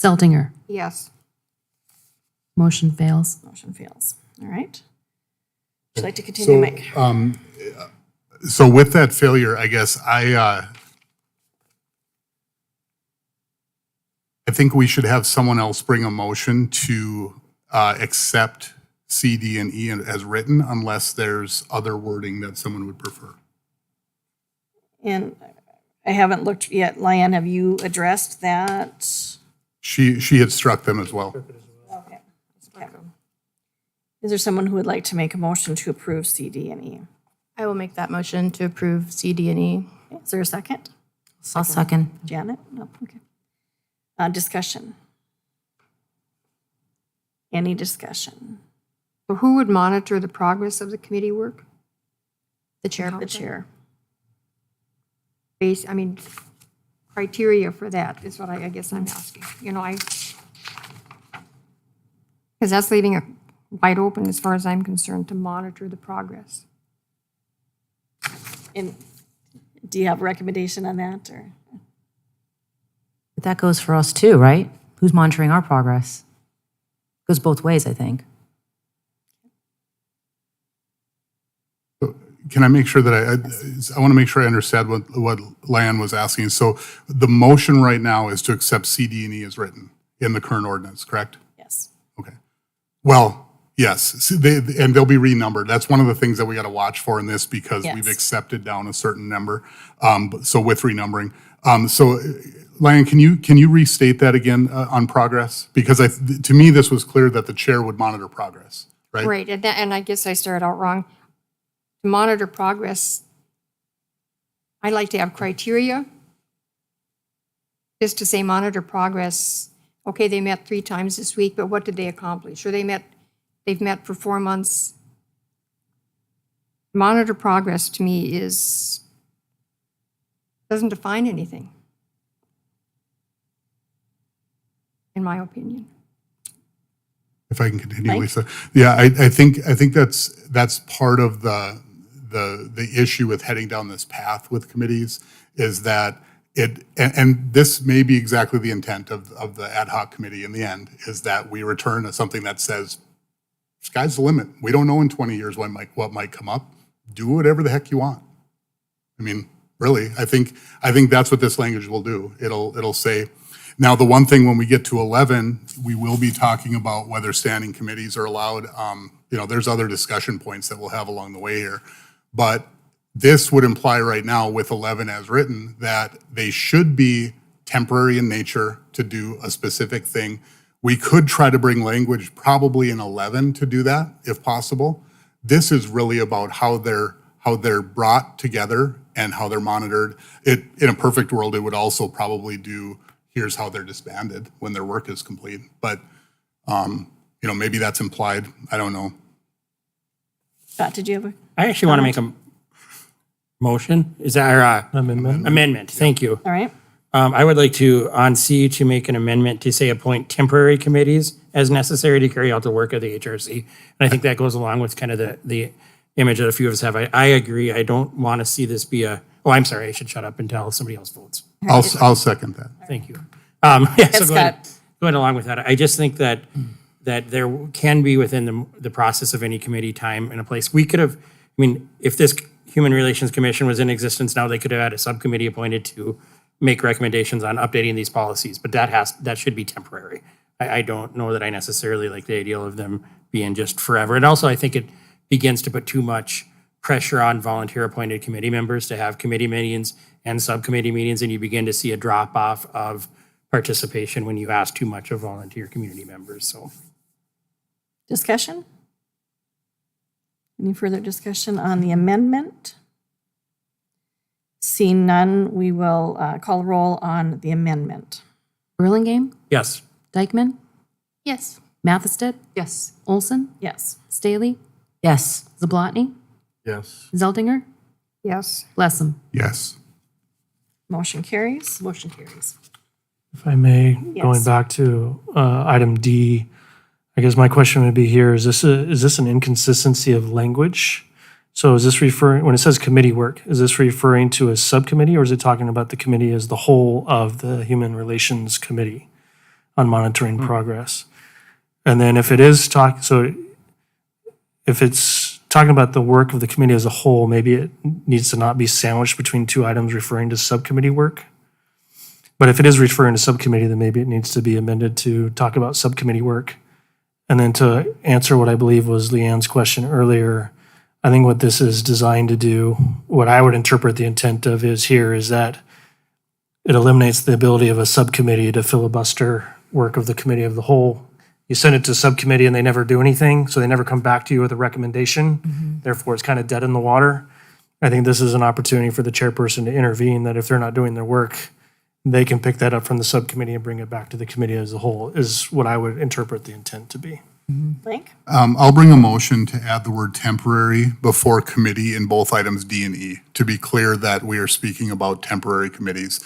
Zeltinger. yes. Motion fails. Motion fails. All right. Would you like to continue, Mike? So with that failure, I guess I think we should have someone else bring a motion to accept C, D, and E as written unless there's other wording that someone would prefer. And I haven't looked yet. Lyanne, have you addressed that? She had struck them as well. Okay. Is there someone who would like to make a motion to approve C, D, and E? I will make that motion to approve C, D, and E. Okay, is there a second? I'll second. Janet? No, okay. Discussion. Any discussion? So who would monitor the progress of the committee work? The chair. The chair. Criteria for that is what I guess I'm asking. Because that's leaving it wide open as far as I'm concerned to monitor the progress. And do you have a recommendation on that, or? But that goes for us too, right? Who's monitoring our progress? Goes both ways, I think. can I make sure that I want to make sure I understand what Lan was asking. So the motion right now is to accept C, D, and E as written in the current ordinance, correct? Yes. Okay. Well, yes, see, and they'll be renumbered. That's one of the things that we got to watch for in this because we've Yes. accepted down a certain number. So with renumbering. So Lan, can you restate that again on progress? Because to me, this was clear that the chair would monitor progress, right? Right, and I guess I started out wrong. To monitor progress, I like to have criteria. Just to say monitor progress, okay, they met 3 times this week, but what did they accomplish? Or they've met for 4 months. Monitor progress to me doesn't define anything, in my opinion. If I can continue, Mike? Lisa. Yeah, I think that's part of the issue with heading down this path with committees is that and this may be exactly the intent of the ad hoc committee in the end, is that we return to something that says, sky's the limit. We don't know in 20 years what might come up. Do whatever the heck you want. I mean, really, I think that's what this language will do. It'll say, now the one thing when we get to 11, we will be talking about whether standing committees are allowed. There's other discussion points that we'll have along the way here. But this would imply right now with 11 as written that they should be temporary in nature to do a specific thing. We could try to bring language probably in 11 to do that if possible. This is really about how they're brought together and how they're monitored. In a perfect world, it would also probably do, here's how they're disbanded when their work is complete. But, maybe that's implied. I don't know. Scott, did you have a? I actually want to make a motion. Is that our Amendment? amendment? Thank you. All right. I would like to, on C, to make an amendment to say appoint temporary committees as necessary to carry out the work of the HRC. And I think that goes along with kind of the image that a few of us have. I agree. I don't want to see this be I'm sorry. I should shut up until somebody else votes. I'll second that. Thank you. Yeah, so Scott. going along with that, I just think that there can be within the process of any committee time and a place. We could have, if this Human Relations Commission was in existence now, they could have had a subcommittee appointed to make recommendations on updating these policies, but that should be temporary. I don't know that I necessarily like the idea of them being just forever. And also, I think it begins to put too much pressure on volunteer appointed committee members to have committee meetings and subcommittee meetings, and you begin to see a drop off of participation when you ask too much of volunteer community members. So, Discussion? Any further discussion on the amendment? Seeing none, we will call roll on the amendment. Burlingame, yes. Dykeman, Yes. Mathested, Yes. Olson, Yes. Staley, Yes. Zablotny, Yes. Zeltinger, Yes. Lessem. Yes. Motion carries. Motion carries. If I may, Yes. going back to item D, I guess my question would be here, is this an inconsistency of language? So is this referring, when it says committee work, is this referring to a subcommittee or is it talking about the committee as the whole of the Human Relations Committee on monitoring progress? And then if it is if it's talking about the work of the committee as a whole, maybe it needs to not be sandwiched between 2 items referring to subcommittee work. But if it is referring to subcommittee, then maybe it needs to be amended to talk about subcommittee work. And then to answer what I believe was Leanne's question earlier, I think what this is designed to do, what I would interpret the intent of is that it eliminates the ability of a subcommittee to filibuster work of the committee of the whole. You send it to subcommittee and they never do anything, so they never come back to you with a recommendation. Therefore, it's kind of dead in the water. I think this is an opportunity for the chairperson to intervene, that if they're not doing their work, they can pick that up from the subcommittee and bring it back to the committee as a whole, is what I would interpret the intent to be. Blake? I'll bring a motion to add the word temporary before committee in both items D and E, to be clear that we are speaking about temporary committees,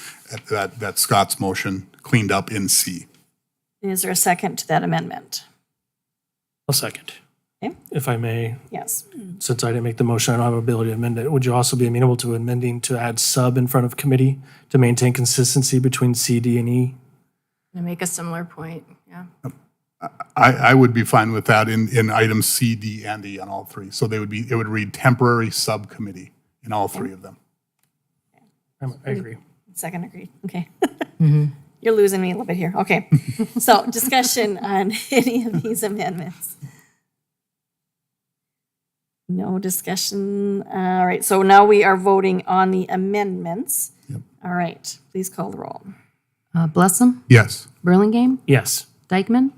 that Scott's motion cleaned up in C. Is there a second to that amendment? I'll second. Okay. If I may, Yes. since I didn't make the motion, I don't have ability to amend it. Would you also be amenable to amending to add sub in front of committee to maintain consistency between C, D, and E? And make a similar point, yeah. I would be fine with that in items C, D, and E on all three. So it would read temporary subcommittee in all three of them. I agree. Second agreed, okay. You're losing me a little bit here, okay. So discussion on any of these amendments. No discussion, all right, so now we are voting on the amendments. Yep. All right, please call the roll. Blessam, Yes. Burlingame, Yes. Dykeman,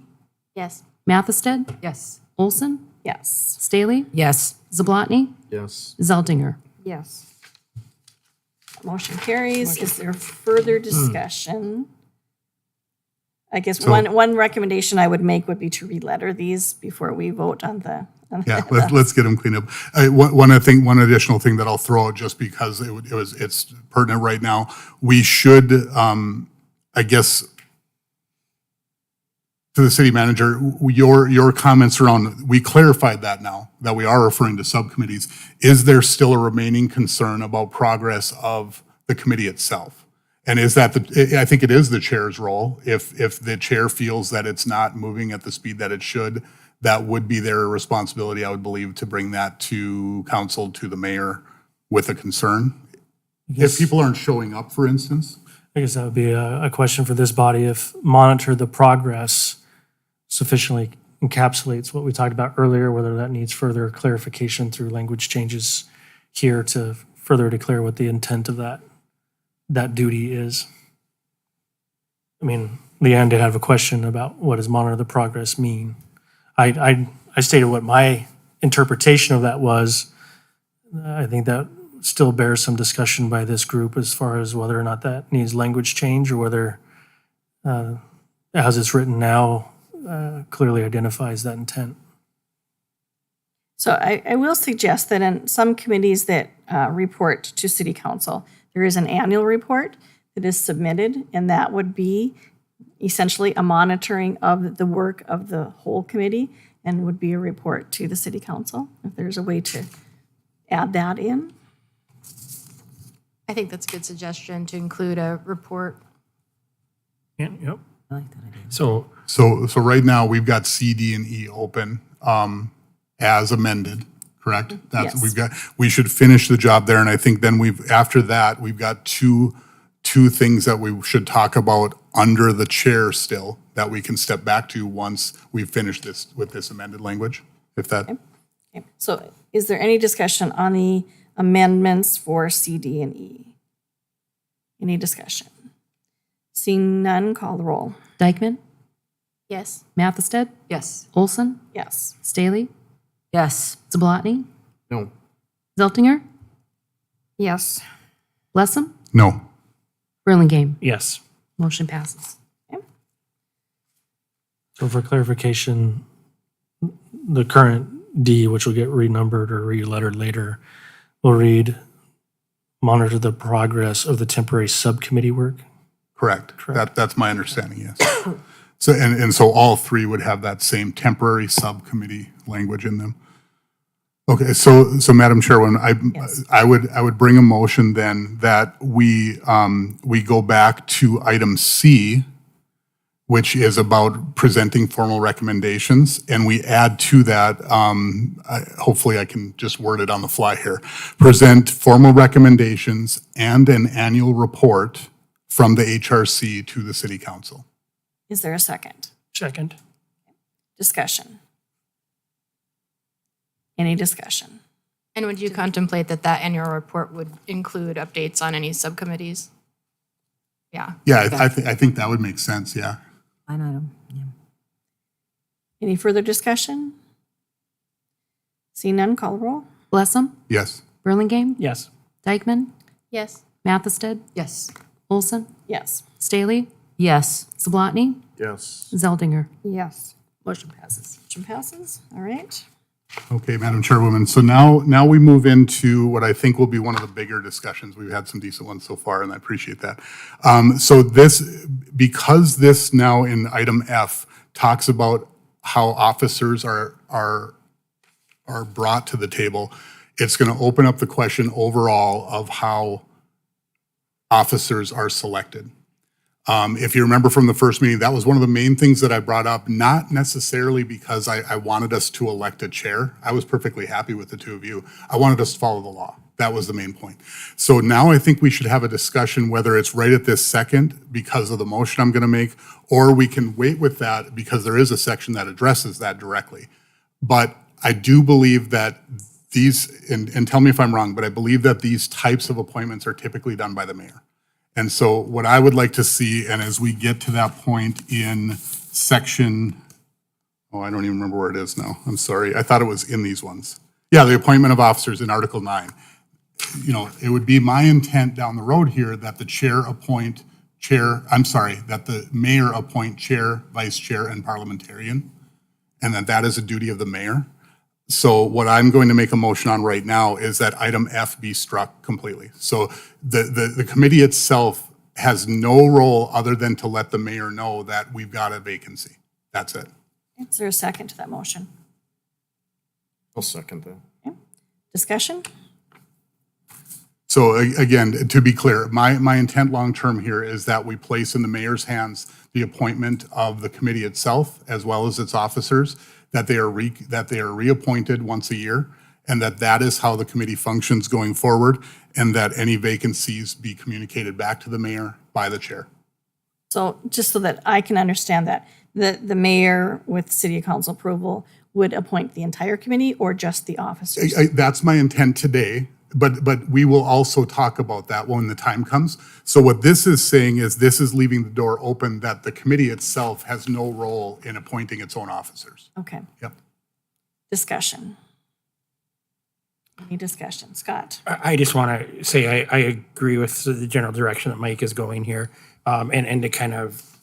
Yes. Mathested, Yes. Olson, Yes. Staley, Yes. Zablotny, Yes. Zeldinger. Yes. Motion carries. Is there further discussion? I guess one recommendation I would make would be to re-letter these before we vote on the. Yeah, let's get them cleaned up. One additional thing that I'll throw out just because it's pertinent right now. We should, I guess, to the city manager, your comments around, we clarified that now, that we are referring to subcommittees. Is there still a remaining concern about progress of the committee itself? And is that I think it is the chair's role. If the chair feels that it's not moving at the speed that it should, that would be their responsibility, I would believe, to bring that to council, to the mayor with a concern. If people aren't showing up, for instance. I guess that would be a question for this body, if monitor the progress sufficiently encapsulates what we talked about earlier, whether that needs further clarification through language changes here to further declare what the intent of that duty is. I mean, Leanne did have a question about what does monitor the progress mean? I stated what my interpretation of that was. I think that still bears some discussion by this group as far as whether or not that needs language change or whether, as it's written now, clearly identifies that intent. So I will suggest that in some committees that report to city council, there is an annual report that is submitted, and that would be essentially a monitoring of the work of the whole committee and would be a report to the city council, if there's a way to add that in. I think that's a good suggestion to include a report. Yep. I like that idea. So right now, we've got C, D, and E open as amended, correct? Yes. We should finish the job there, and I think then after that, we've got two things that we should talk about under the chair still, that we can step back to once we've finished this with this amended language, if that. Okay. So is there any discussion on the amendments for C, D, and E? Any discussion? Seeing none, call the roll. Dykeman, Yes. Mathested, Yes. Olson, Yes. Staley, Yes. Zablotny, No. Zeltinger, Yes. Blessam, No. Burlingame. Yes. Motion passes. So for clarification, the current D, which will get renumbered or relettered later, will read, monitor the progress of the temporary subcommittee work. Correct. That's my understanding, yes. So, and so all three would have that same temporary subcommittee language in them. Okay, so Madam Chairwoman, I would bring a motion then that we go back to item C, which is about presenting formal recommendations, and we add to that, hopefully I can just word it on the fly here, present formal recommendations and an annual report from the HRC to the City Council. Is there a second? Second. Discussion. Any discussion? And would you contemplate that annual report would include updates on any subcommittees? Yeah. Yeah, I think that would make sense, yeah. Line item. Yeah. Any further discussion? See none, call the roll. Blessam, Yes. Burlingame, Yes. Dykeman, Yes. Mathested, Yes. Olson, Yes. Staley, Yes. Zablotny, Yes. Zeldinger. Yes. Motion passes. Motion passes. All right. Okay, Madam Chairwoman, so now we move into what I think will be one of the bigger discussions. We've had some decent ones so far, and I appreciate that. So because this now in item F talks about how officers are brought to the table, it's going to open up the question overall of how officers are selected. If you remember from the first meeting, that was one of the main things that I brought up, not necessarily because I wanted us to elect a chair. I was perfectly happy with the two of you. I wanted us to follow the law. That was the main point. So now I think we should have a discussion whether it's right at this second because of the motion I'm going to make, or we can wait with that because there is a section that addresses that directly. But I do believe that these, and tell me if I'm wrong, but I believe that these types of appointments are typically done by the mayor. And so what I would like to see, and as we get to that point in section, oh, I don't even remember where it is now. I'm sorry. I thought it was in these ones. Yeah, the appointment of officers in Article 9. You know, it would be my intent down the road here that the chair appoint chair, I'm sorry, that the mayor appoint chair, vice chair, and parliamentarian, and that is a duty of the mayor. So what I'm going to make a motion on right now is that item F be struck completely. So the committee itself has no role other than to let the mayor know that we've got a vacancy. That's it. Is there a second to that motion? I'll second that. Discussion? So again, to be clear, my intent long-term here is that we place in the mayor's hands the appointment of the committee itself, as well as its officers, that they are reappointed once a year, and that is how the committee functions going forward, and that any vacancies be communicated back to the mayor by the chair. So just so that I can understand that, the mayor with city council approval would appoint the entire committee or just the officers? That's my intent today, but we will also talk about that when the time comes. So what this is saying is this is leaving the door open that the committee itself has no role in appointing its own officers. Okay. Yep. Discussion. Any discussion? Scott? I just want to say I agree with the general direction that Mike is going here. And to kind of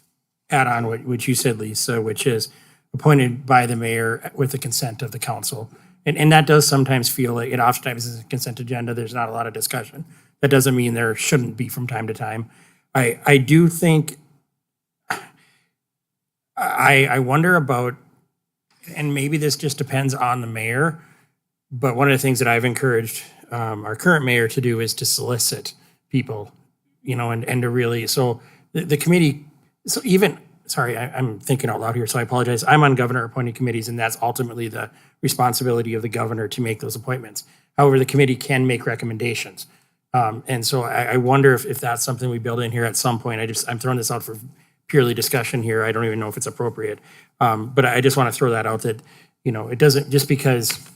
add on what you said, Lisa, which is appointed by the mayor with the consent of the council. And that does sometimes feel like it oftentimes is a consent agenda. There's not a lot of discussion. That doesn't mean there shouldn't be from time to time. I do think, I wonder about, and maybe this just depends on the mayor, but one of the things that I've encouraged our current mayor to do is to solicit people, you know, and to really, so the committee, so even, sorry, I'm thinking out loud here, so I apologize. I'm on governor appointed committees, and that's ultimately the responsibility of the governor to make those appointments. However, the committee can make recommendations. And so I wonder if that's something we build in here at some point. I'm throwing this out for purely discussion here. I don't even know if it's appropriate. But I just want to throw that out that, you know, it doesn't, just because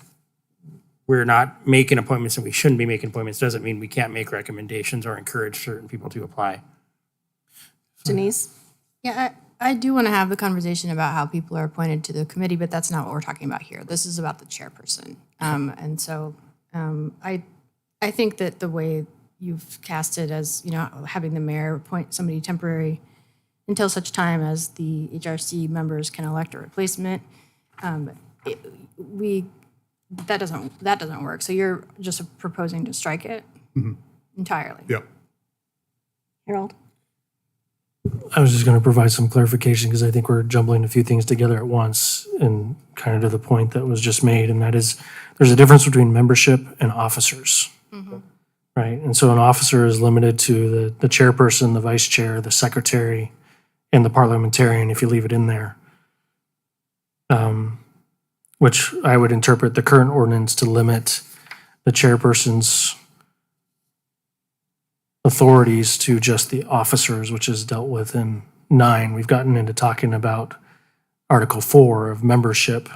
we're not making appointments and we shouldn't be making appointments doesn't mean we can't make recommendations or encourage certain people to apply. Denise? Yeah, I do want to have the conversation about how people are appointed to the committee, but that's not what we're talking about here. This is about the chairperson. And so I think that the way you've cast it as, you know, having the mayor appoint somebody temporary until such time as the HRC members can elect a replacement, that doesn't work. So you're just proposing to strike it entirely. Yep. Harold? I was just going to provide some clarification because I think we're jumbling a few things together at once and kind of to the point that was just made, and that is there's a difference between membership and officers. Right? And so an officer is limited to the chairperson, the vice chair, the secretary, and the parliamentarian if you leave it in there. Which I would interpret the current ordinance to limit the chairperson's authorities to just the officers, which is dealt with in 9. We've gotten into talking about Article 4 of membership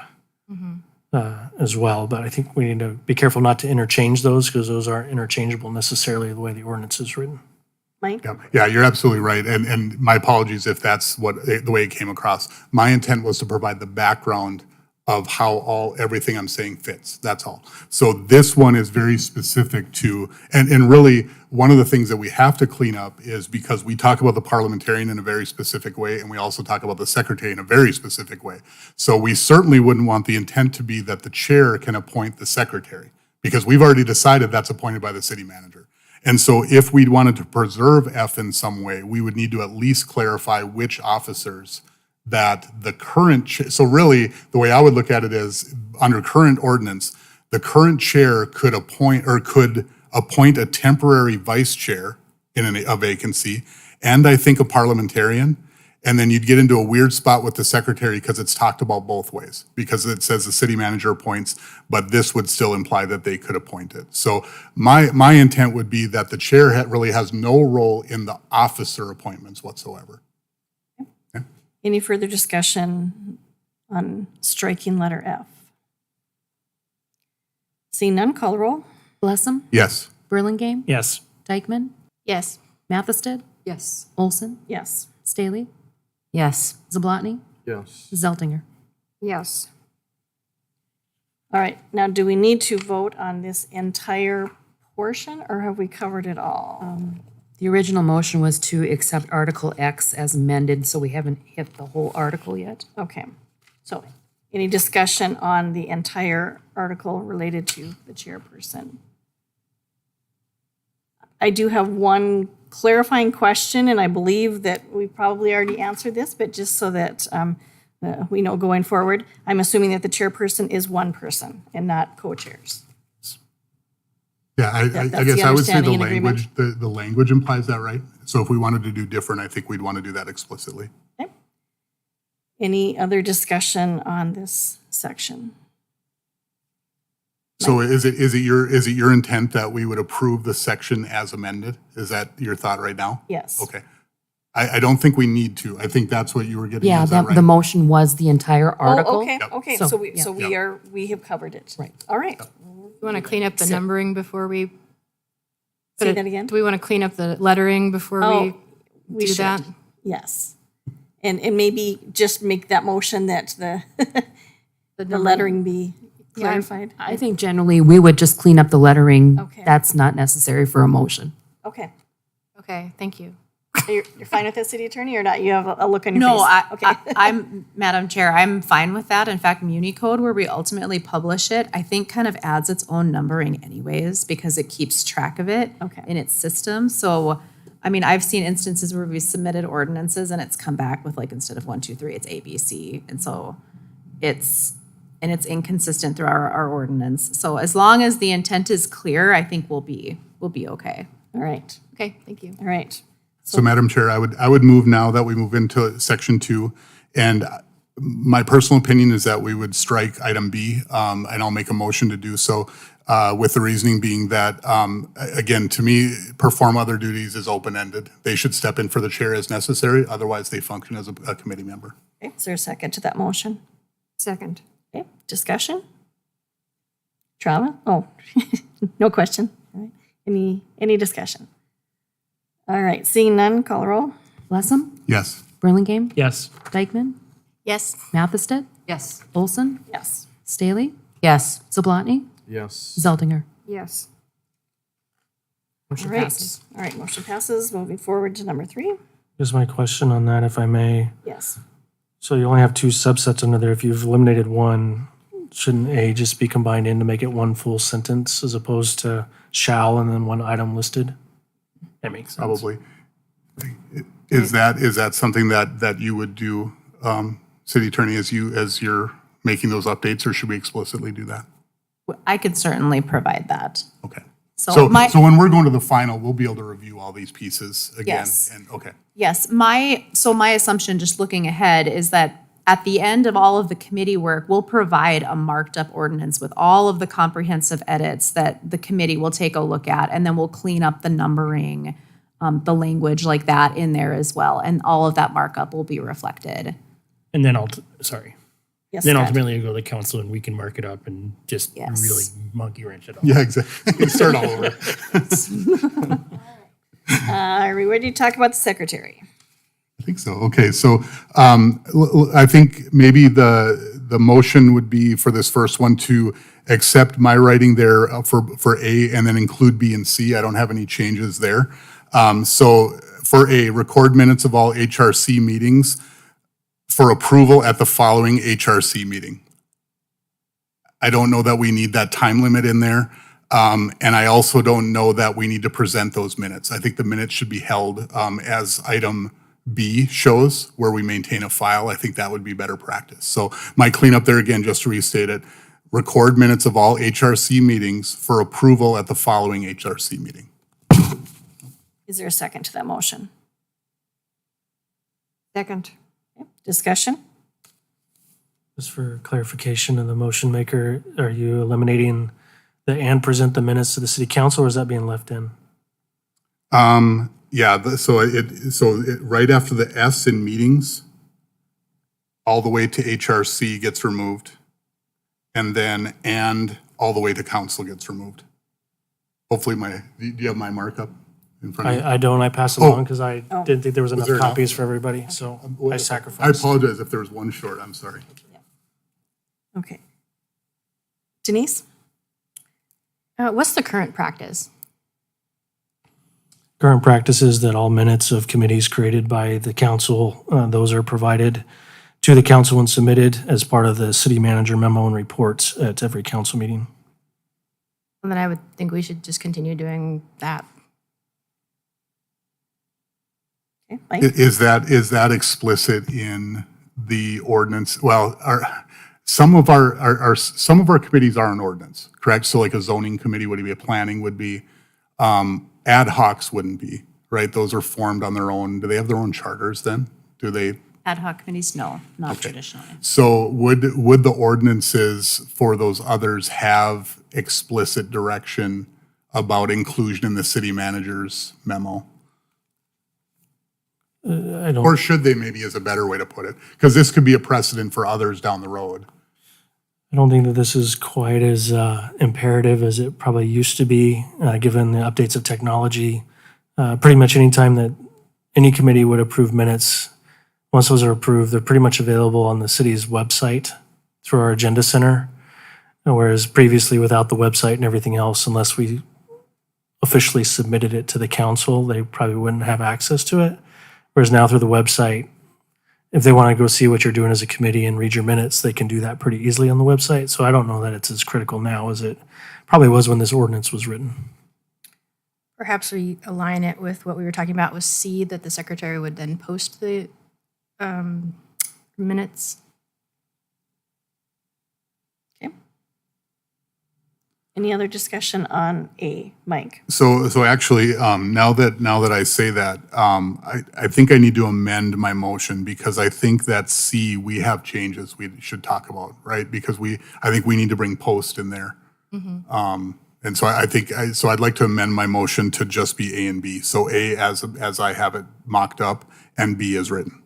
as well, but I think we need to be careful not to interchange those because those aren't interchangeable necessarily the way the ordinance is written. Mike? Yeah, you're absolutely right. And my apologies if that's the way it came across. My intent was to provide the background of how everything I'm saying fits. That's all. So this one is very specific to, and really one of the things that we have to clean up is because we talk about the parliamentarian in a very specific way, and we also talk about the secretary in a very specific way. So we certainly wouldn't want the intent to be that the chair can appoint the secretary, because we've already decided that's appointed by the city manager. And so if we wanted to preserve F in some way, we would need to at least clarify which officers that the current, so really, the way I would look at it is, under current ordinance, the current chair could appoint a temporary vice chair in a vacancy, and I think a parliamentarian. And then you'd get into a weird spot with the secretary because it's talked about both ways. Because it says the city manager appoints, but this would still imply that they could appoint it. So my intent would be that the chair really has no role in the officer appointments whatsoever. Any further discussion on striking letter F? Seeing none, call the roll. Blessum, Yes. Burlingame, Yes. Dykeman, Yes. Mathested, Yes. Olson, Yes. Staley, Yes. Zablotny, Yes. Zeltinger. Yes. All right, now do we need to vote on this entire portion, or have we covered it all? The original motion was to accept Article X as amended, so we haven't hit the whole article yet. Okay, so any discussion on the entire article related to the chairperson? I do have one clarifying question, and I believe that we probably already answered this, but just so that we know going forward, I'm assuming that the chairperson is one person and not co-chairs. Yeah, I That's guess the I would say the understanding and agreement? language, the language implies that, right? So if we wanted to do different, I think we'd want to do that explicitly. Okay. Any other discussion on this section? So is it your intent that we would approve the section as amended? Is that your thought right now? Yes. Okay. I don't think we need to. I think that's what you were getting at, Yeah, is that the right? motion was the entire article. Oh, okay, okay, So, so we, yeah. so we have covered it. Right. All right. You want to clean up the numbering before we? Say that again? Do we want to clean up the lettering before Oh, we we do that? should. Yes. And maybe just make that motion that the lettering be clarified. I think generally we would just clean up the lettering. Okay. That's not necessary for a motion. Okay. Okay, thank you. You're fine with that, city attorney, or not? You have a look on your No, face? Okay. I'm, Madam Chair, I'm fine with that. In fact, Muni Code, where we ultimately publish it, I think kind of adds its own numbering anyways, because it keeps track of it Okay. in its system. So, I mean, I've seen instances where we submitted ordinances and it's come back with like, instead of 1, 2, 3, it's A, B, C. And so it's inconsistent through our ordinance. So as long as the intent is clear, I think we'll be okay. All right. Okay, thank you. All right. So Madam Chair, I would move now that we move into section 2. And my personal opinion is that we would strike item B, and I'll make a motion to do so, with the reasoning being that, again, to me, perform other duties is open-ended. They should step in for the chair as necessary, otherwise they function as a committee member. Okay, is there a second to that motion? Second. Okay, discussion? Trauma? Oh, no question. All right. Any discussion? All right, seeing none, call the roll. Blessum, Yes. Burlingame, Yes. Dykeman, Yes. Mathested, Yes. Olson, Yes. Staley, Yes. Zablotny, Yes. Zeltinger. Yes. All Motion right. passes. All right, motion passes. Moving forward to number 3. Here's my question on that, if I may. Yes. So you only have 2 subsets under there. If you've eliminated one, shouldn't A just be combined in to make it one full sentence as opposed to shall and then one item listed? That makes sense. Probably. Is that something that you would do, city attorney, as you're making those updates, or should we explicitly do that? I could certainly provide that. Okay. So So my, when we're going to the final, we'll be able to review all these pieces again. Yes. And, okay. yes, my assumption, just looking ahead, is that at the end of all of the committee work, we'll provide a marked up ordinance with all of the comprehensive edits that the committee will take a look at, and then we'll clean up the numbering, the language like that in there as well, and all of that markup will be reflected. And then Yes, then Scott. ultimately it'll go to council and we can mark it up and just Yes. really monkey wrench it all. Yeah, exactly. Start all over. Are we ready to talk about the secretary? I think so. Okay, so I think maybe the motion would be for this first one to accept my writing there for A and then include B and C. I don't have any changes there. So for A, record minutes of all HRC meetings for approval at the following HRC meeting. I don't know that we need that time limit in there. And I also don't know that we need to present those minutes. I think the minutes should be held as item B shows, where we maintain a file. I think that would be better practice. So my cleanup there again, just to restate it, record minutes of all HRC meetings for approval at the following HRC meeting. Is there a second to that motion? Second. Discussion? Just for clarification of the motion maker, are you eliminating the and present the minutes to the city council, or is that being left in? Yeah, right after the S in meetings, all the way to HRC gets removed. And then and all the way to council gets removed. Hopefully do you have my markup in front of you? I don't, I passed it Oh. along because I didn't think there was enough there enough? copies for everybody, so I I sacrificed. apologize if there was one short, I'm sorry. Okay. Denise? What's the current practice? Current practice is that all minutes of committees created by the council, those are provided to the council and submitted as part of the city manager memo and reports at every council meeting. And then I would think we should just continue doing that. Okay, Mike? Is that explicit in the ordinance? Well, some of our committees are an ordinance, correct? So like a zoning committee would be, a planning would be, ad hocs wouldn't be, right? Those are formed on their own. Do they have their own charters then? Do they? Ad hoc committees, no, not traditionally. So would the ordinances for those others have explicit direction about inclusion in the city manager's memo? I don't. Or should they, maybe is a better way to put it? Because this could be a precedent for others down the road. I don't think that this is quite as imperative as it probably used to be, given the updates of technology. Pretty much any time that any committee would approve minutes, once those are approved, they're pretty much available on the city's website through our agenda center. Whereas previously, without the website and everything else, unless we officially submitted it to the council, they probably wouldn't have access to it. Whereas now through the website, if they want to go see what you're doing as a committee and read your minutes, they can do that pretty easily on the website. So I don't know that it's as critical now as it probably was when this ordinance was written. Perhaps we align it with what we were talking about with C, that the secretary would then post the minutes. Okay. Any other discussion on A, Mike? So actually, now that I say that, I think I need to amend my motion because I think that C, we have changes we should talk about, right? Because I think we need to bring post in there. And so so I'd like to amend my motion to just be A and B. So A as I have it mocked up and B as written.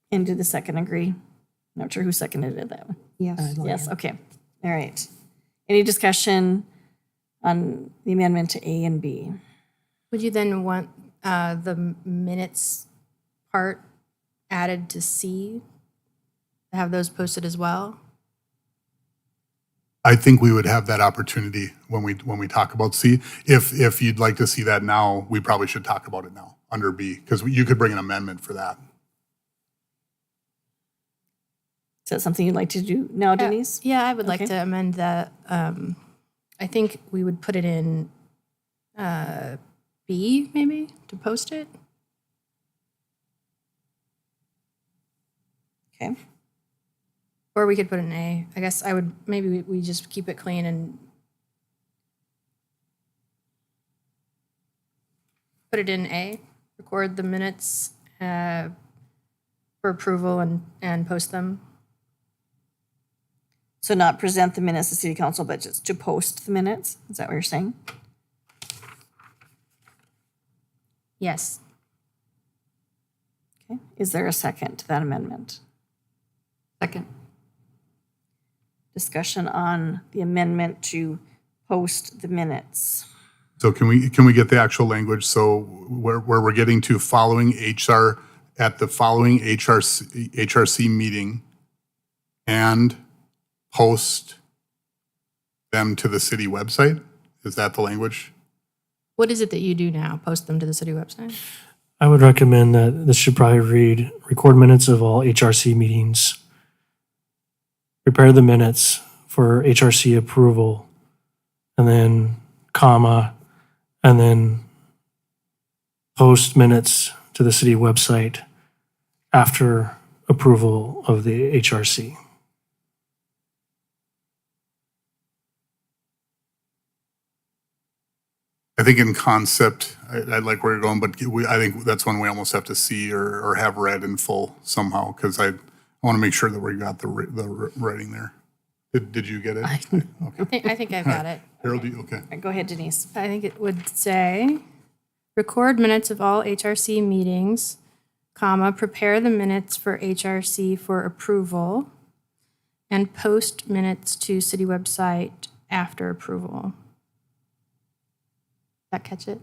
And did the second agree? Not sure who seconded it, that one. Yes. Yes, okay. All right. Any discussion on the amendment to A and B? Would you then want the minutes part added to C? Have those posted as well? I think we would have that opportunity when we talk about C. If you'd like to see that now, we probably should talk about it now under B, because you could bring an amendment for that. Is that something you'd like to do now, Denise? Yeah, I would like Okay. to amend that. I think we would put it in B, maybe, to post it. Okay. Or we could put an A. I guess maybe we just keep it clean and put it in A, record the minutes for approval and post them. So not present the minutes to city council, but just to post the minutes? Is that what you're saying? Yes. Okay. Is there a second to that amendment? Second. Discussion on the amendment to post the minutes. So can we get the actual language? So where we're getting to following HR, at the following HRC meeting and post them to the city website? Is that the language? What is it that you do now? Post them to the city website? I would recommend that this should probably read, record minutes of all HRC meetings, prepare the minutes for HRC approval, and then comma, and then post minutes to the city website after approval of the HRC. I think in concept, I like where you're going, but I think that's one we almost have to see or have read in full somehow, because I want to make sure that we got the writing there. Did you get it? I think I've got it. Harold, okay. All right, go ahead, Denise. I think it would say, record minutes of all HRC meetings, comma, prepare the minutes for HRC for approval, and post minutes to city website after approval. That catch it?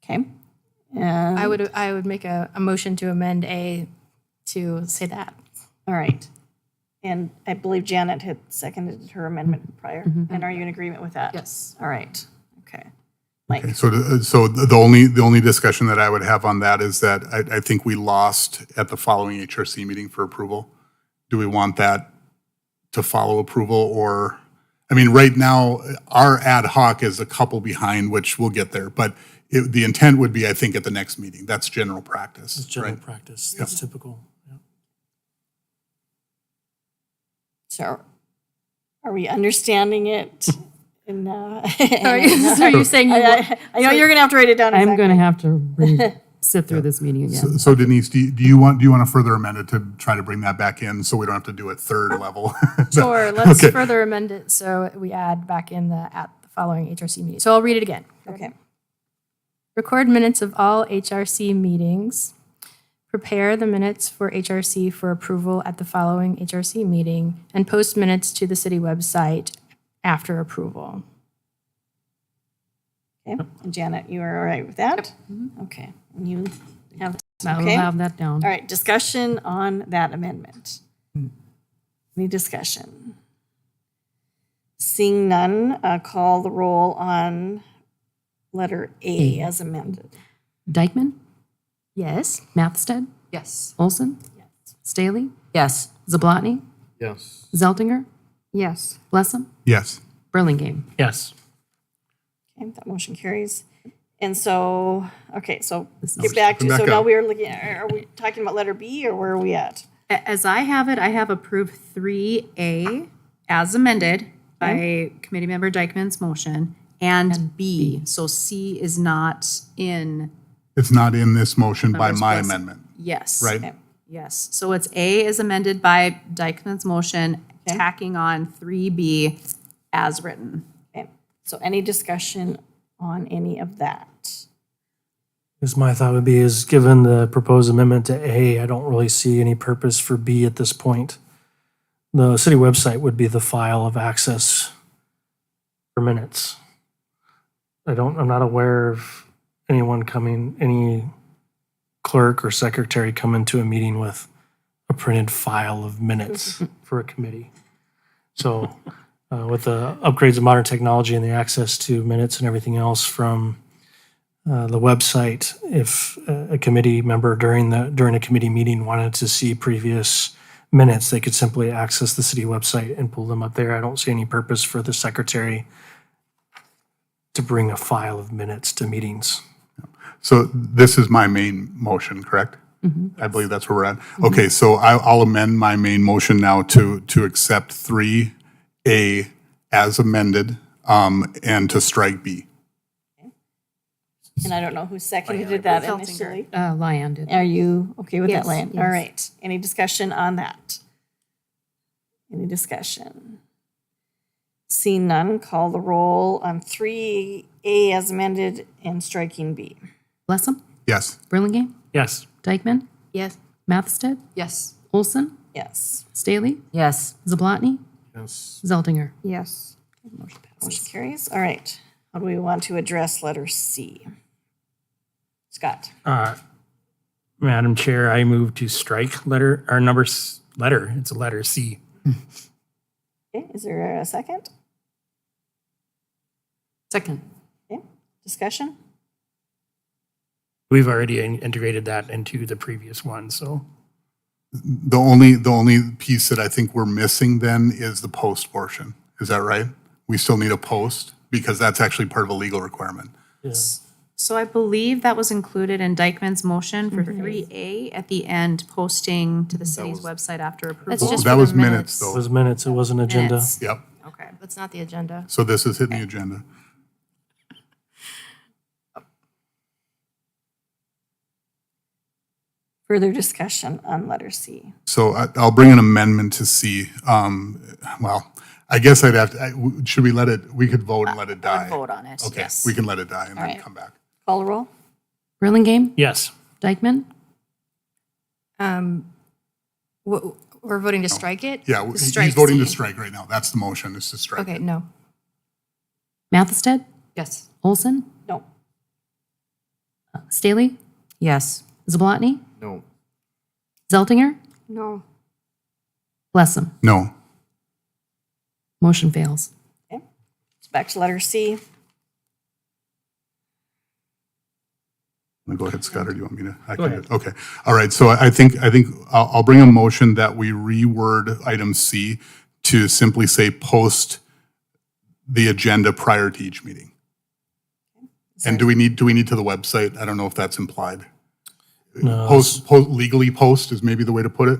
Okay. I would make a motion to amend A to say that. All right. And I believe Janet had seconded her amendment prior. And are you in agreement with that? Yes. All right. Okay. Mike? Okay, so the only discussion that I would have on that is that I think we lost at the following HRC meeting for approval. Do we want that to follow approval, or, I mean, right now, our ad hoc is a couple behind, which we'll get there, but the intent would be, I think, at the next meeting. That's general practice, It's general right? practice. That's typical. Yeah. So are we understanding it? And, Are you saying you I know you're going to have to write it down. I'm exactly. going to have to sit through this meeting again. So Denise, do you want to further amend it to try to bring that back in so we don't have to do a third level? Sure, let's Okay. further amend it so we add back in at the following HRC meeting. So I'll read it again. Okay. Record minutes of all HRC meetings. Prepare the minutes for HRC for approval at the following HRC meeting and post minutes to the city website after approval. Okay. And Janet, you are all right with that? Okay. And you have, I'll okay. have that down. All right, discussion on that amendment. Any discussion? Seeing none, call the roll on letter A as amended. Dykeman, Yes? Mathstead, Yes. Olson, Staley, Yes. Zablotny, Yes. Zeltinger, Yes. Blessam, Yes. Burlingame. Yes. Okay, that motion carries. And so, okay, so This is- get back to, Come so back now up. we are looking, are we talking about letter B or where are we at? As I have it, I have approved 3A as amended by Committee Member Dykeman's motion and B. So C is not in, It's not in this motion by Members my present. amendment, yes. right? Yes. So it's A is amended by Dykeman's motion, tacking on 3B as written. Okay, so any discussion on any of that? Because my thought would be is, given the proposed amendment to A, I don't really see any purpose for B at this point. The city website would be the file of access for minutes. I'm not aware of anyone any clerk or secretary coming to a meeting with a printed file of minutes for a committee. So with the upgrades of modern technology and the access to minutes and everything else from the website, if a committee member during a committee meeting wanted to see previous minutes, they could simply access the city website and pull them up there. I don't see any purpose for the secretary to bring a file of minutes to meetings. So this is my main motion, correct? I believe that's where we're at. Okay, so I'll amend my main motion now to accept 3A as amended, and to strike B. And I don't know who seconded that initially. Lyon did. Are you okay with that, Yes, Lane? All yes. right. Any discussion on that? Any discussion? Seeing none, call the roll on 3A as amended and striking B. Blessam, Yes. Burlingame, Yes. Dykeman, Yes. Mathstead, Yes. Olson, Yes. Staley, Yes. Zablotny, Yes. Zeltinger. Yes. Motion carries. All right. How do we want to address letter C? Scott? Madam Chair, I move to strike letter it's a letter C. Okay, is there a second? Second. Okay, discussion? We've already integrated that into the previous one, so. The only piece that I think we're missing then is the post portion. Is that right? We still need a post because that's actually part of a legal requirement. Yeah. So I believe that was included in Dykeman's motion for 3A at the end, posting to the city's website after approval. That's just That for the was minutes minutes. It though. was minutes, it wasn't agenda. Minutes. Yep. Okay. it's not the agenda. So this is hitting the agenda. Further discussion on letter C. So I'll bring an amendment to C. Well, I guess I'd have to, should we let it, we could vote and let it I die? would vote on it, Okay, yes. we can let it die and then right. come back. Call the roll? Burlingame, Yes. Dykeman, We're voting to strike it? Yeah, To he's strike voting to C. strike right now. That's the motion, is to strike. Okay, no. Mathested, Yes. Olson, No. Staley, Yes. Zablotny, No. Zeltinger, No. Blessam. No. Motion fails. Okay. So back to letter C. Go ahead, Scott, or do you want me to? I can do it. Okay. All right. So I think I'll bring a motion that we reword item C to simply say post the agenda prior to each meeting. And do we need to the website? I don't know if that's implied. Post, legally post is maybe the way to put it,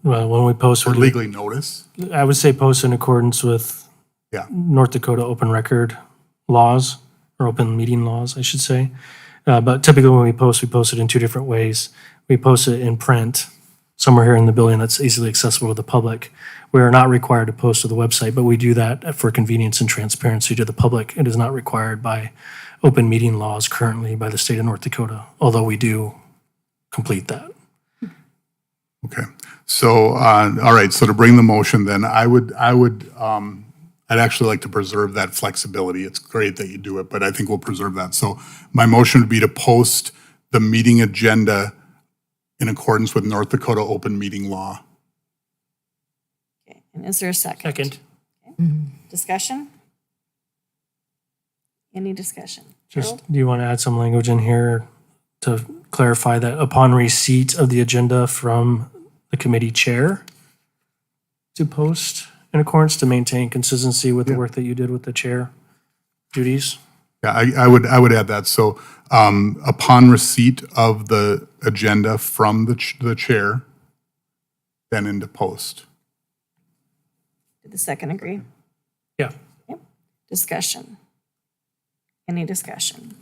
Well, when we post, or legally notice. I would say post in accordance with Yeah. North Dakota open record laws, or open meeting laws, I should say. But typically when we post it in two different ways. We post it in print, somewhere here in the building that's easily accessible to the public. We are not required to post to the website, but we do that for convenience and transparency to the public. It is not required by open meeting laws currently by the state of North Dakota, although we do complete that. Okay. So, all right. So to bring the motion, then I'd actually like to preserve that flexibility. It's great that you do it, but I think we'll preserve that. So my motion would be to post the meeting agenda in accordance with North Dakota open meeting law. Okay. And is there a second? Second. Discussion? Any discussion? Just, Gerald? do you want to add some language in here to clarify that upon receipt of the agenda from the committee chair to post in accordance to maintain consistency with the work that you did with the chair duties? Yeah, I would add that. So upon receipt of the agenda from the chair, then into post. Did the second agree? Yeah. Discussion? Any discussion?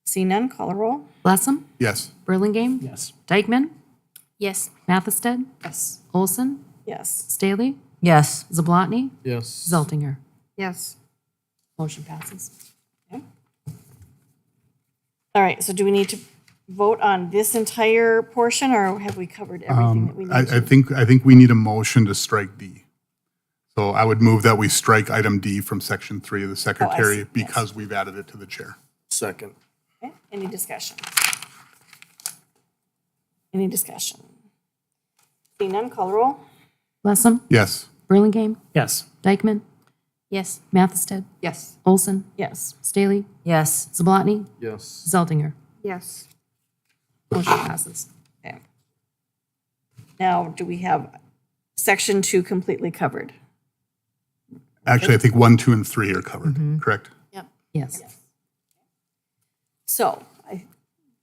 See none, call a roll? Blessam, Yes. Burlingame, Yes. Dykeman, Yes. Mathested, Yes. Olson, Yes. Staley, Yes. Zablotny, Yes. Zeltinger. Yes. Motion passes. All right, so do we need to vote on this entire portion, or have we covered everything that we need I to? think we need a motion to strike D. So I would move that we strike item D from section 3 of the secretary yes. because we've added it to the chair. Second. Okay, any discussion? Any discussion? Seeing none, call the roll? Blessam, Yes. Burlingame, Yes. Dykeman, Yes. Mathested, Yes. Olson, Yes. Staley, Yes. Zablotny, Yes. Zeltinger. Yes. Motion passes. Okay. Now, do we have section 2 completely covered? Actually, I think 1, 2, and 3 are covered, correct? Yes. So,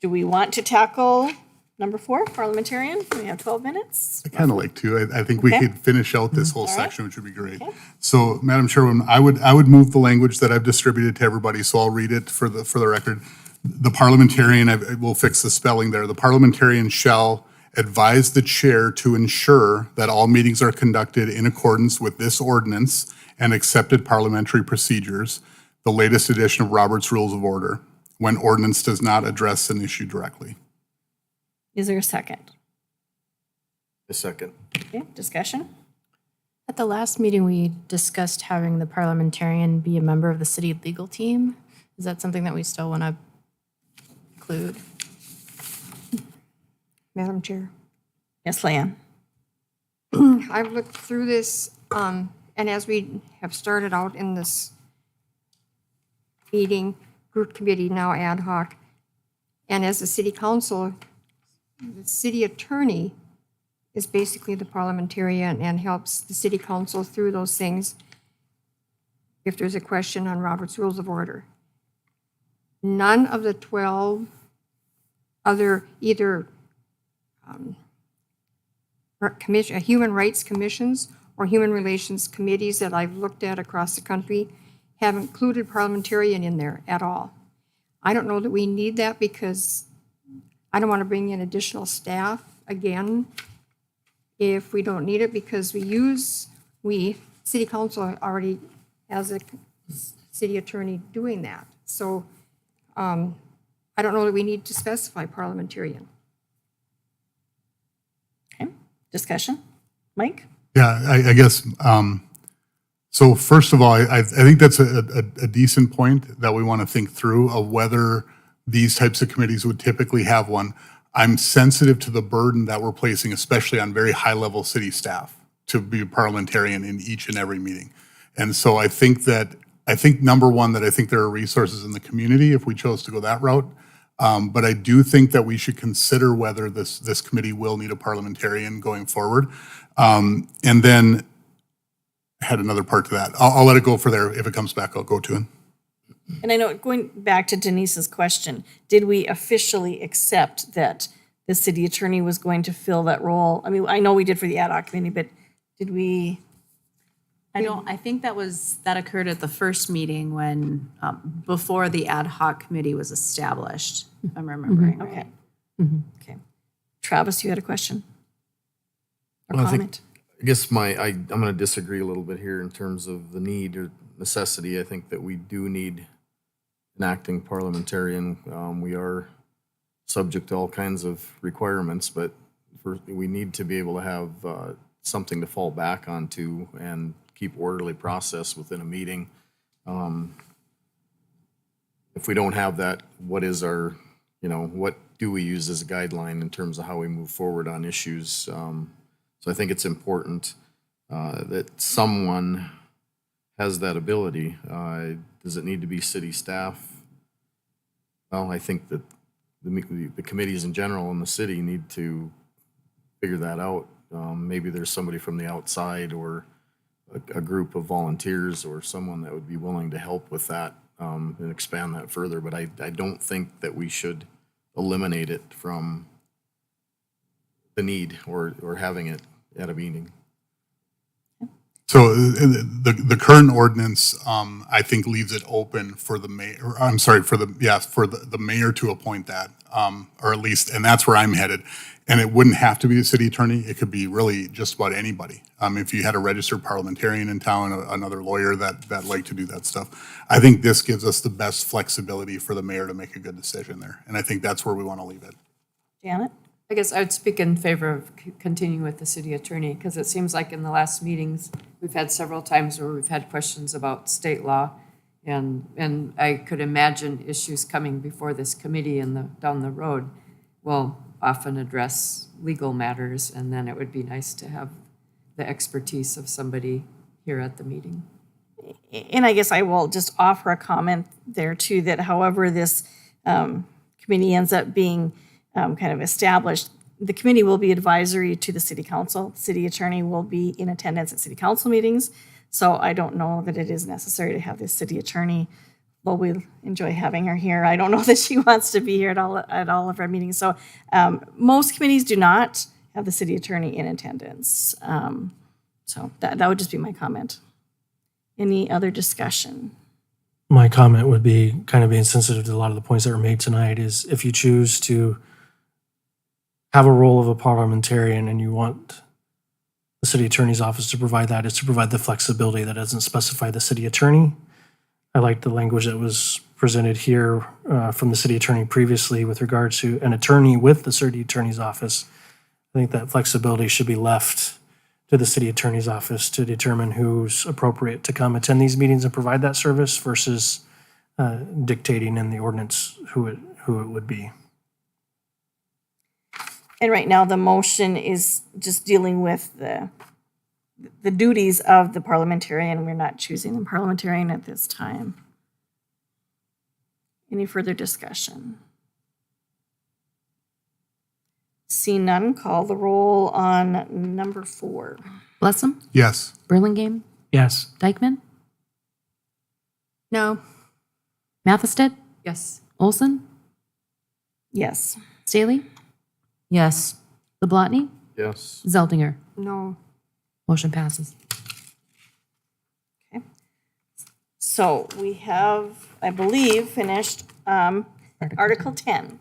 do we want to tackle number 4, parliamentarian? We have 12 minutes. I kind of like to. I think we Okay. could finish out this whole right. section, which would be great. So, Madam Chairwoman, I would move the language that I've distributed to everybody, so I'll read it for the record. The parliamentarian, we'll fix the spelling there. The parliamentarian shall advise the chair to ensure that all meetings are conducted in accordance with this ordinance and accepted parliamentary procedures, the latest edition of Robert's Rules of Order, when ordinance does not address an issue directly. Is there a second? A second. Okay, discussion? At the last meeting, we discussed having the parliamentarian be a member of the city legal team. Is that something that we still want to include? Madam Chair. Yes, Leanne? I've looked through this, and as we have started out in this meeting, group committee, now ad hoc, and as the city council, the city attorney is basically the parliamentarian and helps the city council through those things if there's a question on Robert's Rules of Order. None of the 12 other either human rights commissions or human relations committees that I've looked at across the country have included parliamentarian in there at all. I don't know that we need that because I don't want to bring in additional staff again if we don't need it, because city council already has a city attorney doing that. So I don't know that we need to specify parliamentarian. Okay, discussion? Mike? Yeah, I guess, so first of all, I think that's a decent point that we want to think through of whether these types of committees would typically have one. I'm sensitive to the burden that we're placing, especially on very high-level city staff, to be a parliamentarian in each and every meeting. And so I think number one, that I think there are resources in the community if we chose to go that route. But I do think that we should consider whether this committee will need a parliamentarian going forward. And then I had another part to that. I'll let it go for there. If it comes back, I'll go to it. And I know, going back to Denise's question, did we officially accept that the city attorney was going to fill that role? I mean, I know we did for the ad hoc committee, but did we? I think that occurred at the first meeting when, before the ad hoc committee was established, if I'm remembering right. Okay. Okay. Travis, you had a question? Or Well, I think- comment? I guess I'm going to disagree a little bit here in terms of the need or necessity. I think that we do need an acting parliamentarian. We are subject to all kinds of requirements, but we need to be able to have something to fall back onto and keep orderly process within a meeting. If we don't have that, what is our, what do we use as a guideline in terms of how we move forward on issues? So I think it's important that someone has that ability. Does it need to be city staff? Well, I think that the committees in general in the city need to figure that out. Maybe there's somebody from the outside or a group of volunteers or someone that would be willing to help with that and expand that further. But I don't think that we should eliminate it from the need or having it at a meeting. So the current ordinance, I think, leaves it open for the mayor, for the mayor to appoint that, or at least, and that's where I'm headed. And it wouldn't have to be the city attorney. It could be really just about anybody. If you had a registered parliamentarian in town, another lawyer that liked to do that stuff. I think this gives us the best flexibility for the mayor to make a good decision there. And I think that's where we want to leave it. Janet? I guess I would speak in favor of continuing with the city attorney, because it seems like in the last meetings, we've had several times where we've had questions about state law. And I could imagine issues coming before this committee down the road will often address legal matters, and then it would be nice to have the expertise of somebody here at the meeting. And I guess I will just offer a comment there too, that however this committee ends up being kind of established, the committee will be advisory to the city council. City attorney will be in attendance at city council meetings. So I don't know that it is necessary to have this city attorney. Well, we enjoy having her here. I don't know that she wants to be here at all of our meetings. So most committees do not have the city attorney in attendance. So that would just be my comment. Any other discussion? My comment would be kind of being sensitive to a lot of the points that were made tonight is if you choose to have a role of a parliamentarian and you want the city attorney's office to provide that, is to provide the flexibility that doesn't specify the city attorney. I like the language that was presented here from the city attorney previously with regard to an attorney with the city attorney's office. I think that flexibility should be left to the city attorney's office to determine who's appropriate to come attend these meetings and provide that service versus dictating in the ordinance who it would be. And right now, the motion is just dealing with the duties of the parliamentarian. We're not choosing the parliamentarian at this time. Any further discussion? See none, call the roll on number 4. Blessum, Yes. Burlingame, Yes. Dykeman, No. Mathested, Yes. Olson, Yes. Staley, Yes. LeBlotny, Yes. Zeldinger. No. Motion passes. So we have, I believe, finished Article 10,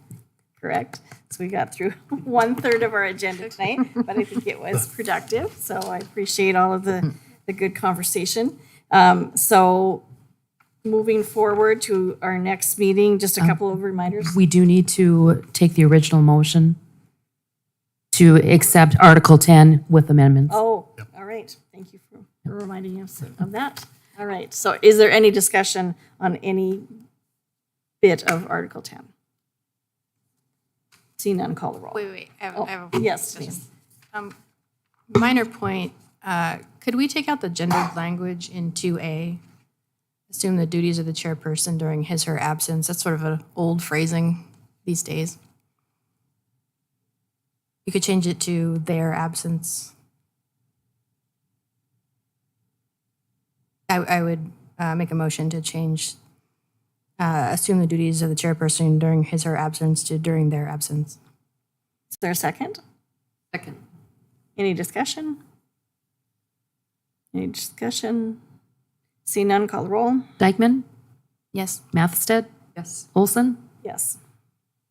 correct? So we got through 1/3 of our agenda tonight, but I think it was productive. So I appreciate all of the good conversation. So moving forward to our next meeting, just a couple of reminders. We do need to take the original motion to accept Article 10 with amendments. Oh, all right. Thank you for reminding us of that. All right. So is there any discussion on any bit of Article 10? See none, call the roll. Wait, I have a Yes, please. minor point. Could we take out the gendered language in 2A? Assume the duties of the chairperson during his or her absence. That's sort of an old phrasing these days. You could change it to their absence. I would make a motion to change, assume the duties of the chairperson during his or her absence to during their absence. Is there a second? Second. Any discussion? Any discussion? See none, call the roll. Dykeman, Yes. Mathested, Yes. Olson, Yes.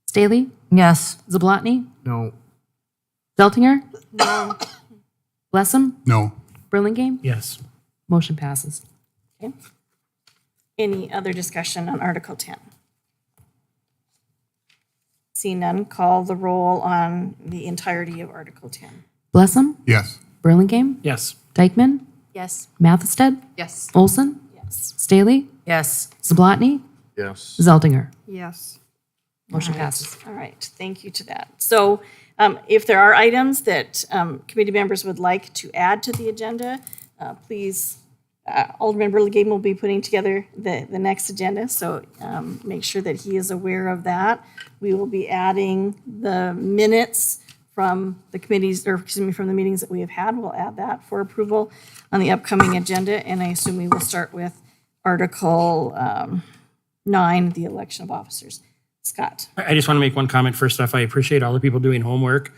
Staley, Yes. Zablotny, No. Zeltinger? No. Blessam, No. Burlingame? Yes. Motion passes. Okay. Any other discussion on Article 10? See none, call the roll on the entirety of Article 10. Blessam, Yes. Burlingame, Yes. Dykeman, Yes. Mathested, Yes. Olson, Yes. Staley, Yes. Zablotny, Yes. Zeltinger. Yes. Motion passes. All right, thank you to that. So if there are items that committee members would like to add to the agenda, please, Alderman Burlingame will be putting together the next agenda, so make sure that he is aware of that. We will be adding the minutes from the committees, or excuse me, from the meetings that we have had. We'll add that for approval on the upcoming agenda, and I assume we will start with Article 9, the election of officers. Scott? I just want to make one comment first off. I appreciate all the people doing homework,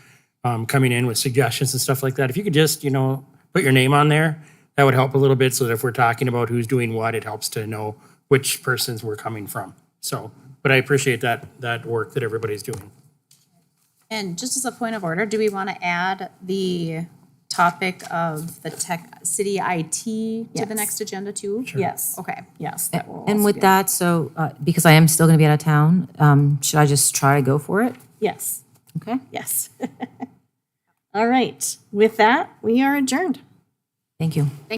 coming in with suggestions and stuff like that. If you could just, put your name on there, that would help a little bit so that if we're talking about who's doing what, it helps to know which persons we're coming from. So, but I appreciate that work that everybody's doing. And just as a point of order, do we want to add the topic of the city IT to the Yes. next agenda too? Yes. Okay. Yes, that will And also with be- that, so, because I am still going to be out of town, should I just try to go for it? Yes, Okay. yes. All right, with that, we are adjourned. Thank you.